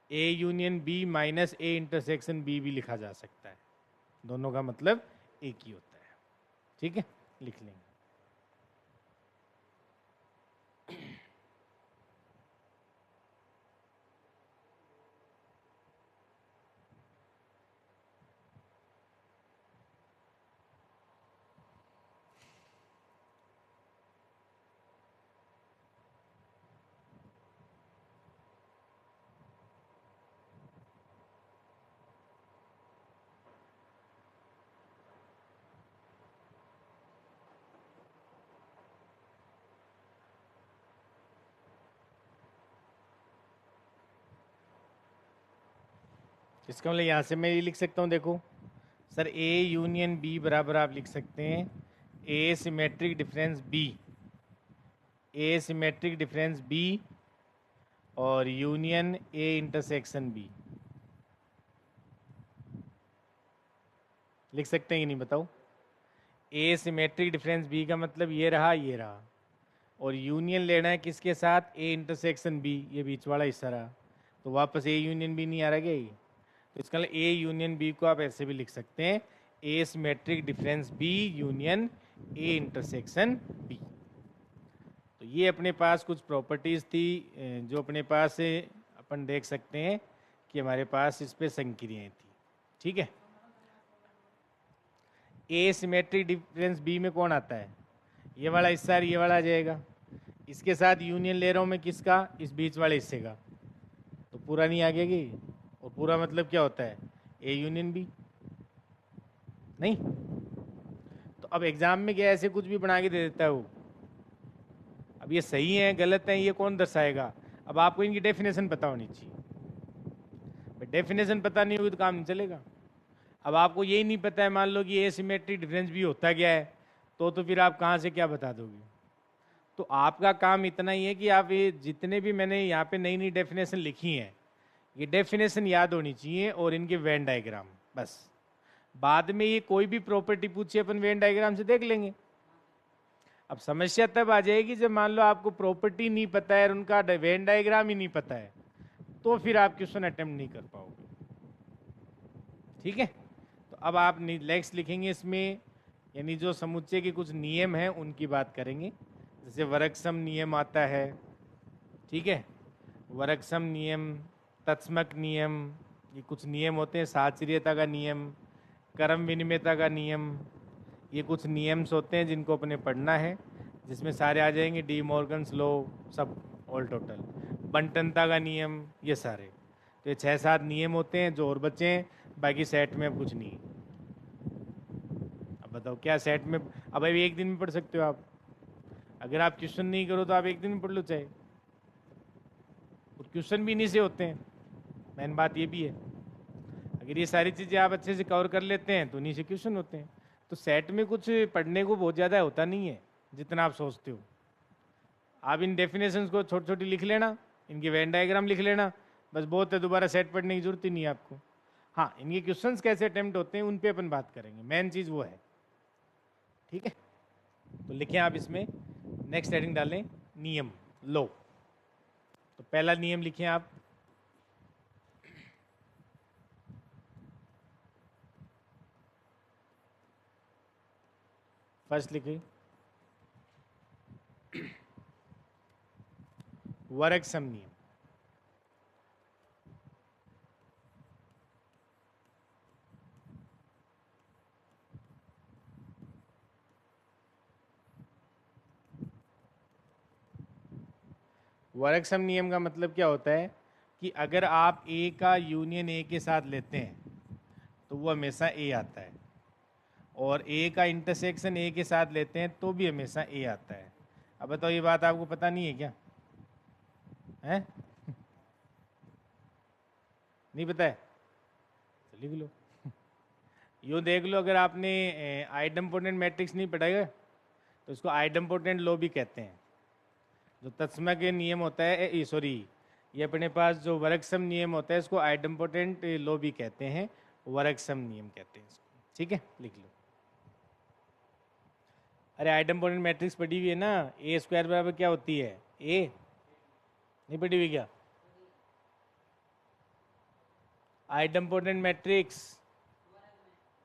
A union B minus A intersection B भी लिखा जा सकता है, दोनों का मतलब एक ही होता है। ठीक है, लिख लेंगे। इसका मतलब यहाँ से मैं ये लिख सकता हूँ, देखो सर ए यूनियन बी बराबर आप लिख सकते हैं A symmetric difference B, A symmetric difference B और यूनियन ए इंटरसेक्शन बी, लिख सकते हैं कि नहीं बताओ? ए सिमेट्रिक डिफरेंस बी का मतलब ये रहा, ये रहा, और यूनियन लेना है किसके साथ? ए इंटरसेक्शन बी, ये बीच वाला हिस्सा रहा, तो वापस ए यूनियन बी नहीं आ रहा क्या ये? तो इसका मतलब ए यूनियन बी को आप ऐसे भी लिख सकते हैं A symmetric difference B union A intersection B. तो ये अपने पास कुछ प्रॉपर्टीज थी जो अपने पास अपन देख सकते हैं कि हमारे पास इस पे संक्रियाएं थी। ठीक है, ए सिमेट्रिक डिफरेंस बी में कौन आता है? ये वाला हिस्सा, ये वाला आ जाएगा, इसके साथ यूनियन ले रहा हूं मैं किसका? इस बीच वाले हिस्से का, तो पूरा नहीं आ गया कि, और पूरा मतलब क्या होता है? ए यूनियन बी, नहीं? तो अब एग्जाम में क्या ऐसे कुछ भी बना के दे देता है वो, अब ये सही है गलत है ये कौन दर्शाएगा? अब आपको इनकी डेफिनेशन पता होनी चाहिए, डेफिनेशन पता नहीं होगी तो काम नहीं चलेगा। अब आपको यही नहीं पता है, मान लो कि एसिमेट्रिक डिफरेंस भी होता क्या है, तो फिर आप कहाँ से क्या बता दोगे? तो आपका काम इतना ही है कि आप ये जितने भी मैंने यहाँ पे नई नई डेफिनेशन लिखी हैं, ये डेफिनेशन याद होनी चाहिए और इनके वेन डायग्राम, बस। बाद में ये कोई भी प्रॉपर्टी पूछिए अपन वेन डायग्राम से देख लेंगे। अब समस्या तब आ जाएगी जब मान लो आपको प्रॉपर्टी नहीं पता है और उनका वेन डायग्राम ही नहीं पता है, तो फिर आप क्वेश्चन अटेम्प्ट नहीं कर पाओगे। ठीक है, तो अब आप नेक्स्ट लिखेंगे इसमें, यानी जो समुच्चय के कुछ नियम हैं उनकी बात करेंगे। जैसे वर्गसम नियम आता है, ठीक है, वर्गसम नियम, तत्समक नियम, ये कुछ नियम होते हैं, साचर्यता का नियम, कर्म विनिमयता का नियम, ये कुछ नियम्स होते हैं जिनको अपने पढ़ना है, जिसमें सारे आ जाएंगे, डी मॉर्गन्स लॉ, सब ऑल टोटल, बंटनता का नियम, ये सारे। तो ये 6-7 नियम होते हैं जो और बचे हैं, बाकी सेट में अब कुछ नहीं है। अब बताओ क्या सेट में, अब अभी एक दिन में पढ़ सकते हो आप, अगर आप क्वेश्चन नहीं करो तो आप एक दिन में पढ़ लो चाहे, और क्वेश्चन भी इन्हीं से होते हैं, मेन बात ये भी है। अगर ये सारी चीज़ें आप अच्छे से कवर कर लेते हैं तो इन्हीं से क्वेश्चन होते हैं। तो सेट में कुछ पढ़ने को बहुत ज़्यादा होता नहीं है जितना आप सोचते हो। आप इन डेफिनेशंस को छोटी छोटी लिख लेना, इनके वेन डायग्राम लिख लेना, बस बहुत है, दोबारा सेट पढ़ने की जरूरत ही नहीं है आपको। हाँ, इनके क्वेश्चंस कैसे अटेम्प्ट होते हैं उन पे अपन बात करेंगे, मेन चीज़ वो है। ठीक है, तो लिखें आप इसमें, नेक्स्ट हेडिंग डालें नियम, लो। तो पहला नियम लिखें आप, फर्स्ट लिखिए वर्गसम नियम। वर्गसम नियम का मतलब क्या होता है कि अगर आप ए का यूनियन ए के साथ लेते हैं तो वो हमेशा ए आता है, और ए का इंटरसेक्शन ए के साथ लेते हैं तो भी हमेशा ए आता है। अब बताओ ये बात आपको पता नहीं है क्या? है नहीं पता है तो लिख लो। यूँ देख लो, अगर आपने आइडम्पोटेंट मैट्रिक्स नहीं पढ़ा है तो इसको आइडम्पोटेंट लो भी कहते हैं। जो तत्समक के नियम होता है, सॉरी, ये अपने पास जो वर्गसम नियम होता है इसको आइडम्पोटेंट लो भी कहते हैं, वर्गसम नियम कहते हैं इसको। ठीक है, लिख लो। अरे आइडम्पोटेंट मैट्रिक्स पढ़ी हुई है ना, ए स्क्वायर बराबर क्या होती है? ए नहीं पढ़ी हुई क्या? आइडम्पोटेंट मैट्रिक्स,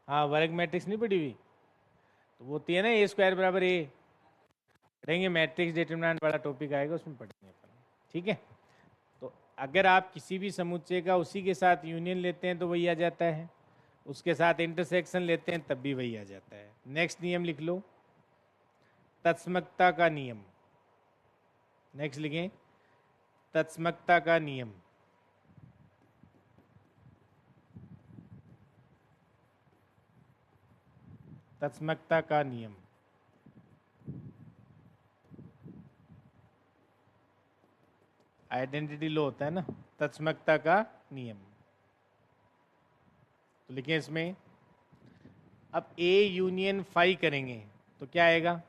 हाँ वर्ग मैट्रिक्स नहीं पढ़ी हुई, तो वो होती है ना ए स्क्वायर बराबर ए। पढ़ेंगे, मैट्रिक्स डिटरमिनेंट वाला टॉपिक आएगा उसमें पढ़ेंगे अपन। ठीक है, तो अगर आप किसी भी समुच्चय का उसी के साथ यूनियन लेते हैं तो वही आ जाता है, उसके साथ इंटरसेक्शन लेते हैं तब भी वही आ जाता है। नेक्स्ट नियम लिख लो, तत्समकता का नियम। नेक्स्ट लिखें, तत्समकता का नियम। तत्समकता का नियम, आइडेंटिटी लो होता है ना, तत्समकता का नियम। तो लिखें इसमें, अब ए यूनियन फाई करेंगे तो क्या आएगा?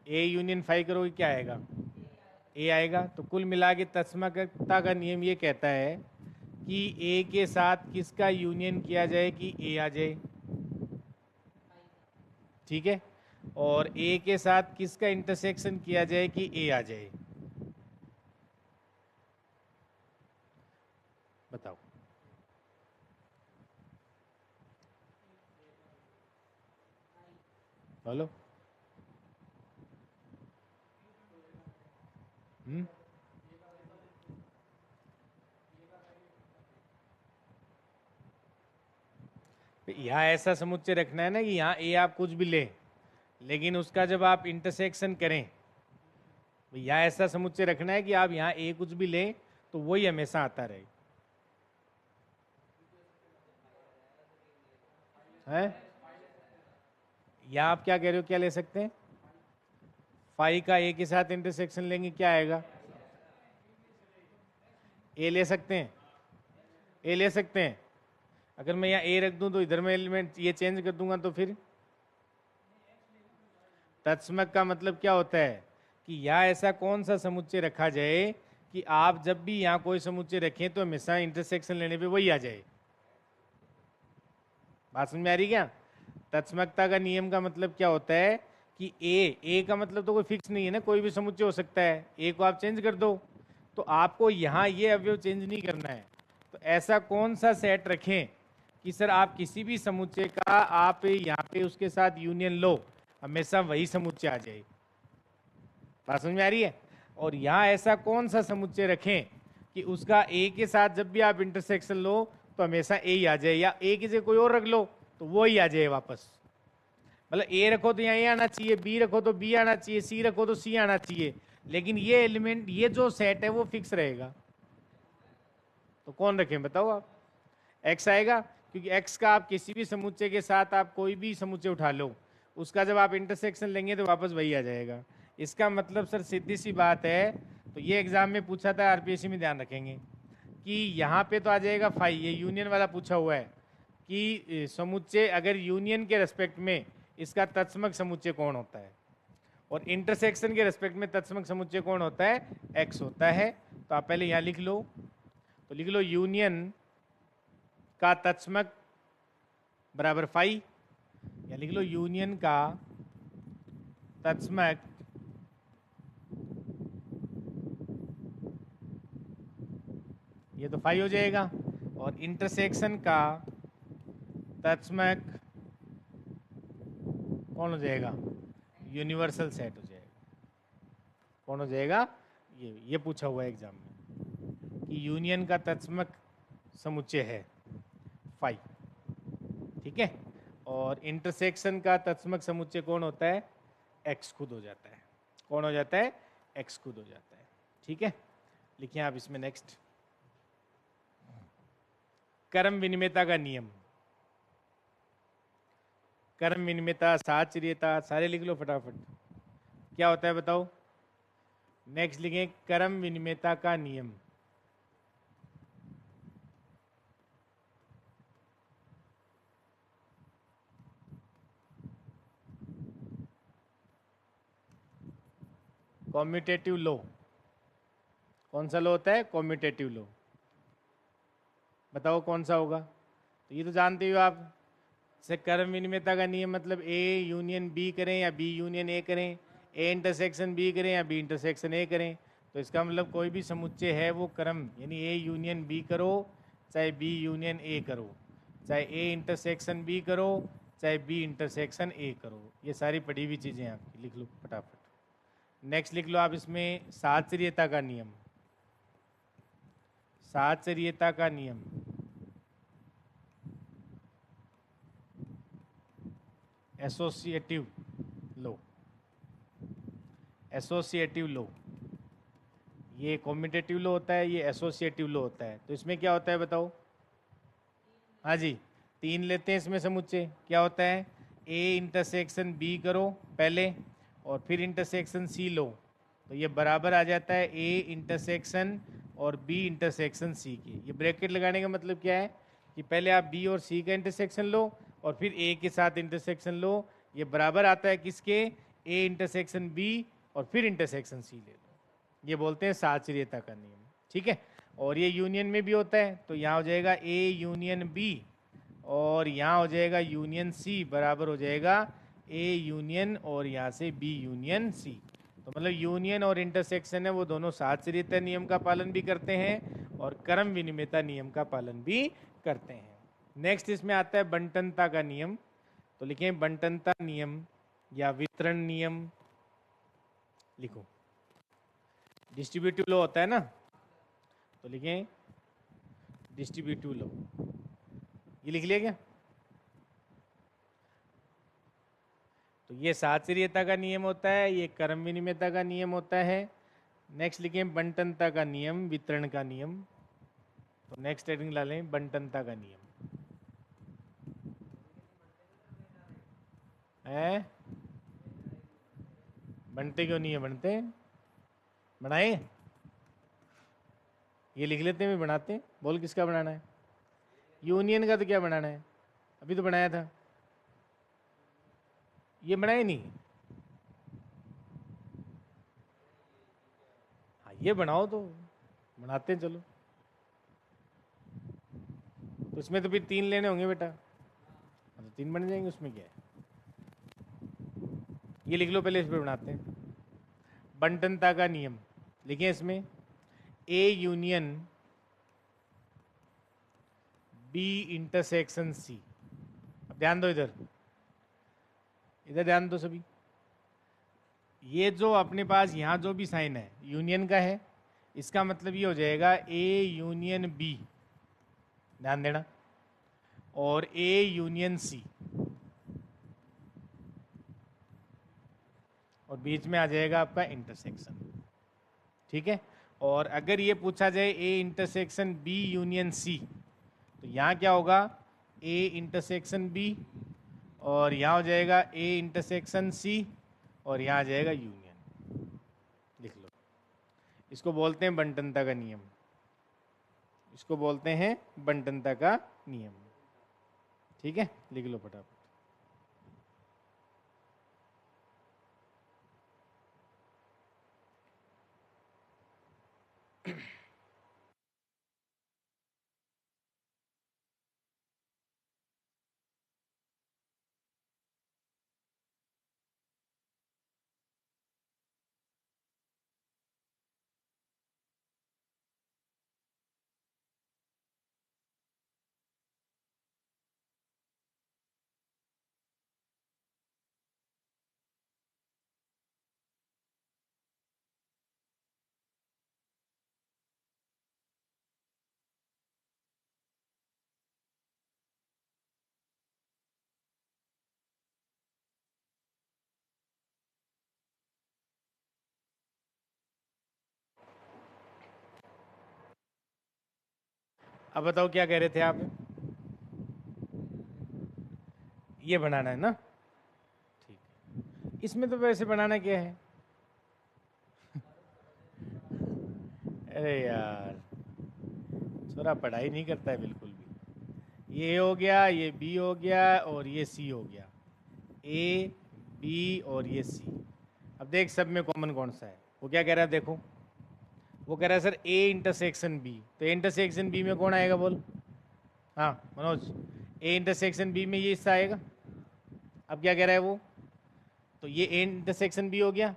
ए यूनियन फाई करोगे क्या आएगा? ए आएगा। तो कुल मिला के तत्समकता का नियम ये कहता है कि ए के साथ किसका यूनियन किया जाए कि ए आ जाए, ठीक है, और ए के साथ किसका इंटरसेक्शन किया जाए कि ए आ जाए। बताओ, बोलो। यहाँ ऐसा समुच्चय रखना है ना कि यहाँ ए आप कुछ भी ले, लेकिन उसका जब आप इंटरसेक्शन करें, यहाँ ऐसा समुच्चय रखना है कि आप यहाँ ए कुछ भी लें तो वही हमेशा आता रहे। हैं? यहाँ आप क्या कह रहे हो, क्या ले सकते हैं? फाई का ए के साथ इंटरसेक्शन लेंगे क्या आएगा? ए ले सकते हैं, ए ले सकते हैं। अगर मैं यहाँ ए रख दूं तो इधर में एलिमेंट ये चेंज कर दूंगा तो फिर तत्समक का मतलब क्या होता है कि यहाँ ऐसा कौन सा समुच्चय रखा जाए कि आप जब भी यहाँ कोई समुच्चय रखें तो हमेशा इंटरसेक्शन लेने पे वही आ जाए। बात समझ में आ रही क्या? तत्समकता का नियम का मतलब क्या होता है कि ए का मतलब तो कोई फिक्स नहीं है ना, कोई भी समुच्चय हो सकता है, ए को आप चेंज कर दो, तो आपको यहाँ ये अवयव चेंज नहीं करना है। तो ऐसा कौन सा सेट रखें कि सर आप किसी भी समुच्चय का आप यहाँ पे उसके साथ यूनियन लो, हमेशा वही समुच्चय आ जाए। बात समझ में आ रही है? और यहाँ ऐसा कौन सा समुच्चय रखें कि उसका ए के साथ जब भी आप इंटरसेक्शन लो तो हमेशा ए ही आ जाए, या ए की जगह कोई और रख लो तो वो ही आ जाए वापस। मतलब ए रखो तो यहाँ ए आना चाहिए, बी रखो तो बी आना चाहिए, सी रखो तो सी आना चाहिए। लेकिन ये एलिमेंट, ये जो सेट है वो फिक्स रहेगा, तो कौन रखें बताओ आप? एक्स आएगा, क्योंकि एक्स का आप किसी भी समुच्चय के साथ आप कोई भी समुच्चय उठा लो, उसका जब आप इंटरसेक्शन लेंगे तो वापस वही आ जाएगा। इसका मतलब सर सीधी सी बात है, तो ये एग्जाम में पूछा था, आरपीएससी में ध्यान रखेंगे कि यहाँ पे तो आ जाएगा फाई, ये यूनियन वाला पूछा हुआ है कि समुच्चय अगर यूनियन के रेस्पेक्ट में इसका तत्समक समुच्चय कौन होता है, और इंटरसेक्शन के रेस्पेक्ट में तत्समक समुच्चय कौन होता है, एक्स होता है। तो आप पहले यहाँ लिख लो, तो लिख लो यूनियन का तत्समक बराबर फाई, या लिख लो यूनियन का तत्समक ये तो फाई हो जाएगा, और इंटरसेक्शन का तत्समक कौन हो जाएगा, यूनिवर्सल सेट हो जाएगा। कौन हो जाएगा, ये पूछा हुआ है एग्जाम में कि यूनियन का तत्समक समुच्चय है फाई, ठीक है, और इंटरसेक्शन का तत्समक समुच्चय कौन होता है, एक्स खुद हो जाता है। कौन हो जाता है, एक्स खुद हो जाता है, ठीक है। लिखिए आप इसमें नेक्स्ट, कर्म विनिमयता का नियम, कर्म विनिमयता, साहचर्यता, सारे लिख लो फटाफट, क्या होता है बताओ। नेक्स्ट लिखें कर्म विनिमयता का नियम, कॉम्यूटेटिव लो। कौन सा लो होता है, कॉम्यूटेटिव लो, बताओ कौन सा होगा। तो ये तो जानते हो आप, से कर्म विनिमयता का नियम मतलब ए यूनियन बी करें या बी यूनियन ए करें, ए इंटरसेक्शन बी करें या बी इंटरसेक्शन ए करें, तो इसका मतलब कोई भी समुच्चय है वो कर्म, यानी ए यूनियन बी करो चाहे बी यूनियन ए करो, चाहे ए इंटरसेक्शन बी करो चाहे बी इंटरसेक्शन ए करो, ये सारी पढ़ी हुई चीज़ें आपकी, लिख लो फटाफट। नेक्स्ट लिख लो आप इसमें साहचर्यता का नियम, साहचर्यता का नियम, एसोसिएटिव लो, एसोसिएटिव लो, ये कॉम्यूटेटिव लो होता है, ये एसोसिएटिव लो होता है। तो इसमें क्या होता है बताओ, हाँ जी, तीन लेते हैं इसमें समुच्चय, क्या होता है, ए इंटरसेक्शन बी करो पहले और फिर इंटरसेक्शन सी लो, तो ये बराबर आ जाता है ए इंटरसेक्शन और बी इंटरसेक्शन सी के। ये ब्रैकेट लगाने का मतलब क्या है कि पहले आप बी और सी का इंटरसेक्शन लो और फिर ए के साथ इंटरसेक्शन लो, ये बराबर आता है किसके, ए इंटरसेक्शन बी और फिर इंटरसेक्शन सी ले लो, ये बोलते हैं साहचर्यता का नियम, ठीक है। और ये यूनियन में भी होता है, तो यहाँ हो जाएगा ए यूनियन बी और यहाँ हो जाएगा यूनियन सी बराबर हो जाएगा ए यूनियन और यहाँ से बी यूनियन सी। तो मतलब यूनियन और इंटरसेक्शन है वो दोनों साहचर्यता नियम का पालन भी करते हैं और कर्म विनिमयता नियम का पालन भी करते हैं। नेक्स्ट इसमें आता है बंटनता का नियम, तो लिखें बंटनता नियम या वितरण नियम, लिखो। डिस्ट्रीब्यूटिव लॉ होता है ना, तो लिखें डिस्ट्रीब्यूटिव लॉ, ये लिख लिया क्या। तो ये साहचर्यता का नियम होता है, ये कर्म विनिमयता का नियम होता है। नेक्स्ट लिखें बंटनता का नियम, वितरण का नियम, तो नेक्स्ट हेडिंग ला लें बंटनता का नियम है। बनते क्यों नहीं है, बनते हैं, बनाए, ये लिख लेते हैं भी बनाते हैं। बोल किसका बनाना है, यूनियन का तो क्या बनाना है, अभी तो बनाया था, ये बनाए नहीं, हाँ ये बनाओ तो बनाते हैं चलो। तो इसमें तो फिर तीन लेने होंगे बेटा, तो तीन बन जाएंगे, उसमें क्या है, ये लिख लो पहले, इस पर बनाते हैं बंटनता का नियम। लिखें इसमें A union B intersection C. अब ध्यान दो, इधर इधर ध्यान दो सभी, ये जो अपने पास यहाँ जो भी साइन है यूनियन का है, इसका मतलब ये हो जाएगा ए यूनियन बी, ध्यान देना, और ए यूनियन सी, और बीच में आ जाएगा आपका इंटरसेक्शन। ठीक है। और अगर ये पूछा जाए A intersection B union C, तो यहाँ क्या होगा, ए इंटरसेक्शन बी, और यहाँ हो जाएगा ए इंटरसेक्शन सी, और यहाँ आ जाएगा यूनियन। लिख लो। इसको बोलते हैं बंटनता का नियम, इसको बोलते हैं बंटनता का नियम। ठीक है, लिख लो फटाफट। अब बताओ क्या कह रहे थे आप, ये बनाना है ना। ठीक है, इसमें तो वैसे बनाना क्या है। अरे यार, छोरा पढ़ाई नहीं करता है बिल्कुल भी। ये हो गया, ये बी हो गया, और ये सी हो गया। ए बी और ये सी। अब देख सब में कॉमन कौन सा है, वो क्या कह रहा है देखो। वो कह रहा है सर ए इंटरसेक्शन बी, तो ए इंटरसेक्शन बी में कौन आएगा बोल। हाँ मनोज, ए इंटरसेक्शन बी में ये हिस्सा आएगा। अब क्या कह रहा है वो, तो ये ए इंटरसेक्शन बी हो गया।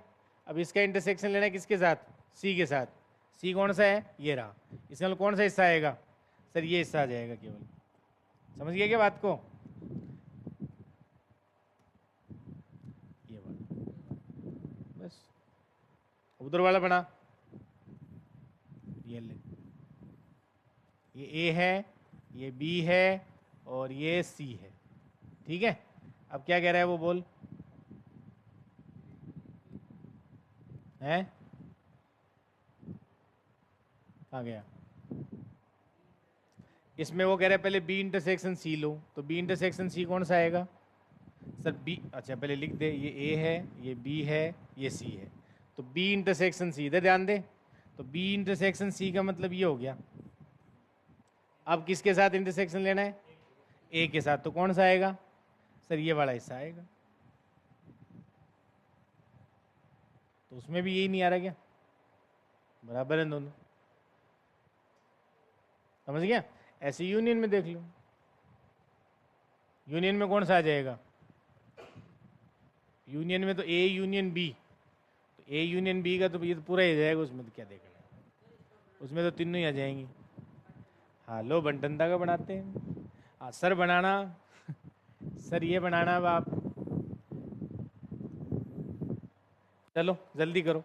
अब इसका इंटरसेक्शन लेना है किसके साथ, सी के साथ। सी कौन सा है, ये रहा। इसका मतलब कौन सा हिस्सा आएगा, सर ये हिस्सा आ जाएगा केवल। समझ गया क्या बात को, ये बात बस। उधर वाला बना, ये ले, ये ए है, ये बी है, और ये सी है। ठीक है। अब क्या कह रहा है वो बोल, है कहाँ गया। इसमें वो कह रहा है पहले बी इंटरसेक्शन सी लो, तो बी इंटरसेक्शन सी कौन सा आएगा सर, बी, अच्छा पहले लिख दे, ये ए है, ये बी है, ये सी है। तो बी इंटरसेक्शन सी, इधर ध्यान दे। तो बी इंटरसेक्शन सी का मतलब ये हो गया। अब किसके साथ इंटरसेक्शन लेना है, ए के साथ, तो कौन सा आएगा सर, ये वाला हिस्सा आएगा। तो उसमें भी यही नहीं आ रहा क्या, बराबर है दोनों। समझ गया। ऐसे यूनियन में देख लो, यूनियन में कौन सा आ जाएगा, यूनियन में तो ए यूनियन बी, तो ए यूनियन बी का तो ये तो पूरा ही आ जाएगा, उसमें तो क्या देखना है, उसमें तो तीनों ही आ जाएंगी। हाँ लो, बंटनता का बनाते हैं। हाँ सर बनाना, सर ये बनाना अब आप, चलो जल्दी करो।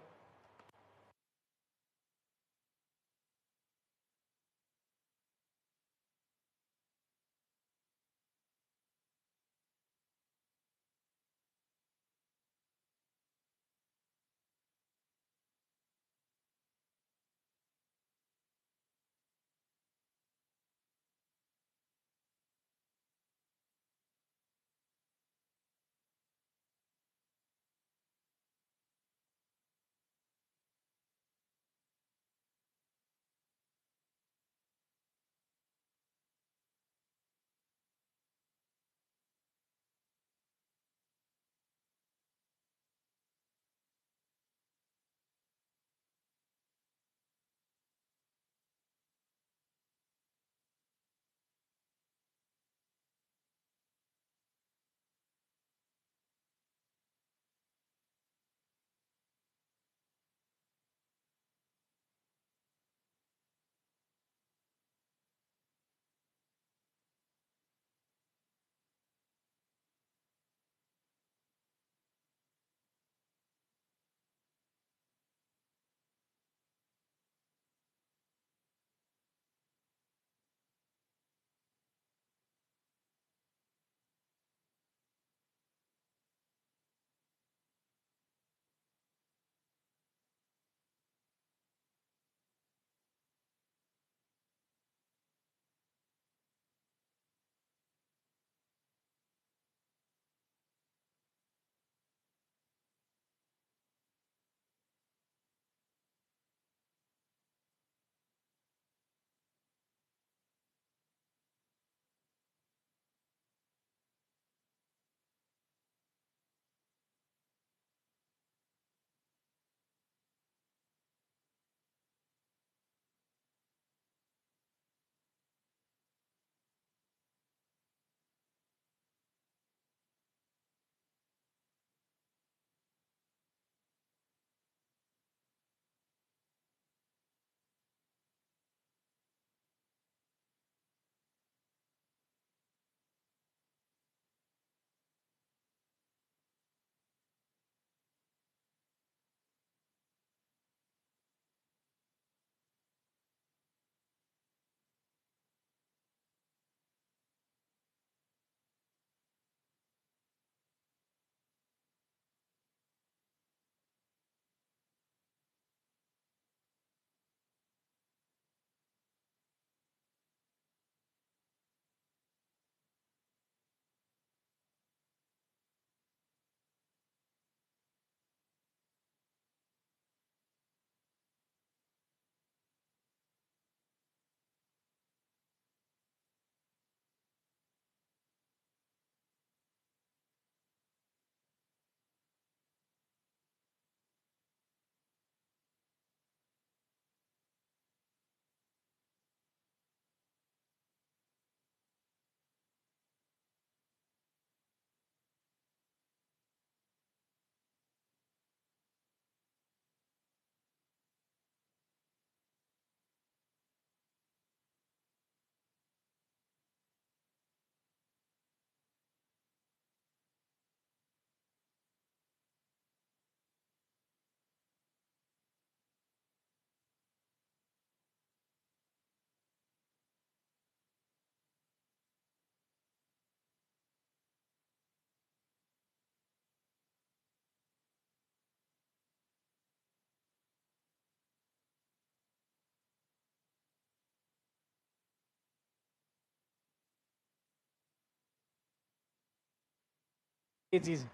ये चीज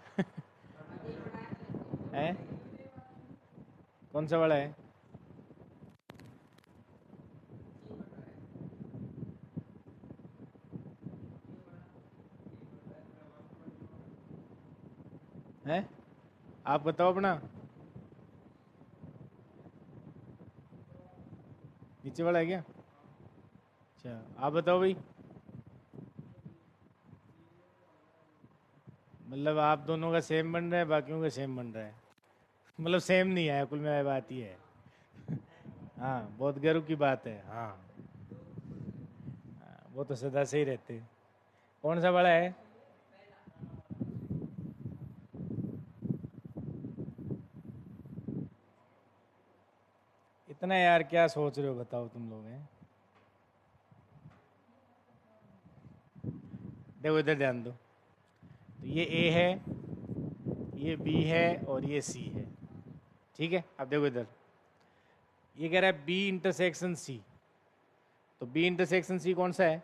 है। कौन सा बड़ा है? हैं? आप बताओ अपना। नीचे वाला है क्या? अच्छा, आप बताओ भाई। मतलब आप दोनों का सेम बन रहा है, बाकियों का सेम बन रहा है। मतलब सेम नहीं है, कुल में बात ही है। हाँ, बहुत गर्व की बात है। हाँ, वो तो सदा से ही रहते हैं। कौन सा बड़ा है? इतना यार क्या सोच रहे हो, बताओ तुम लोग हैं। देखो इधर ध्यान दो। तो ये ए है, ये बी है और ये सी है। ठीक है, अब देखो इधर। ये कह रहा है बी इंटरसेक्शन सी। तो बी इंटरसेक्शन सी कौन सा है?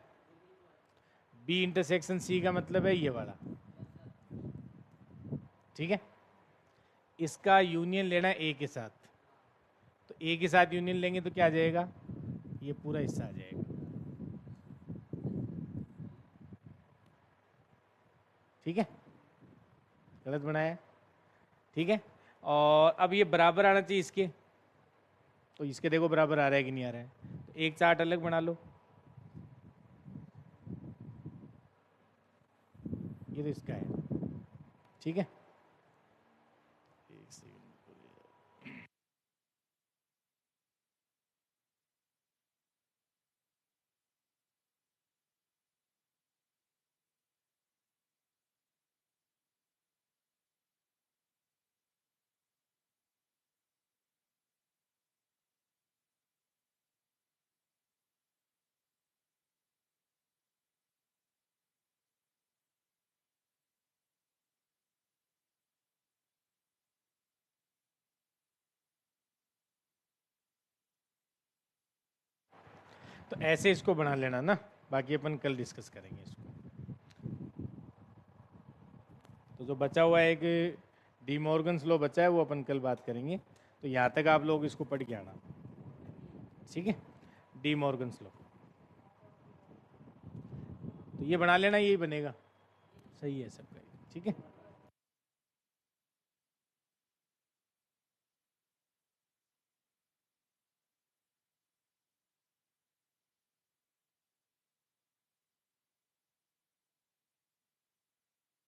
बी इंटरसेक्शन सी का मतलब है ये वाला। ठीक है, इसका यूनियन लेना है ए के साथ। तो ए के साथ यूनियन लेंगे तो क्या आ जाएगा? ये पूरा हिस्सा आ जाएगा। ठीक है, गलत बनाया है। ठीक है, और अब ये बराबर आना चाहिए इसके। तो इसके देखो बराबर आ रहा है कि नहीं आ रहा है। तो एक चार्ट अलग बना लो। ये तो इसका है। ठीक है, एक सेकंड। तो ऐसे इसको बना लेना ना, बाकी अपन कल डिस्कस करेंगे इसको। तो जो बचा हुआ है एक डी मॉर्गन्स लॉ बचा है, वो अपन कल बात करेंगे। तो यहाँ तक आप लोग इसको पढ़ के आना। ठीक है, डी मॉर्गन्स लॉ। तो ये बना लेना, यही बनेगा। सही है सबका। ठीक है।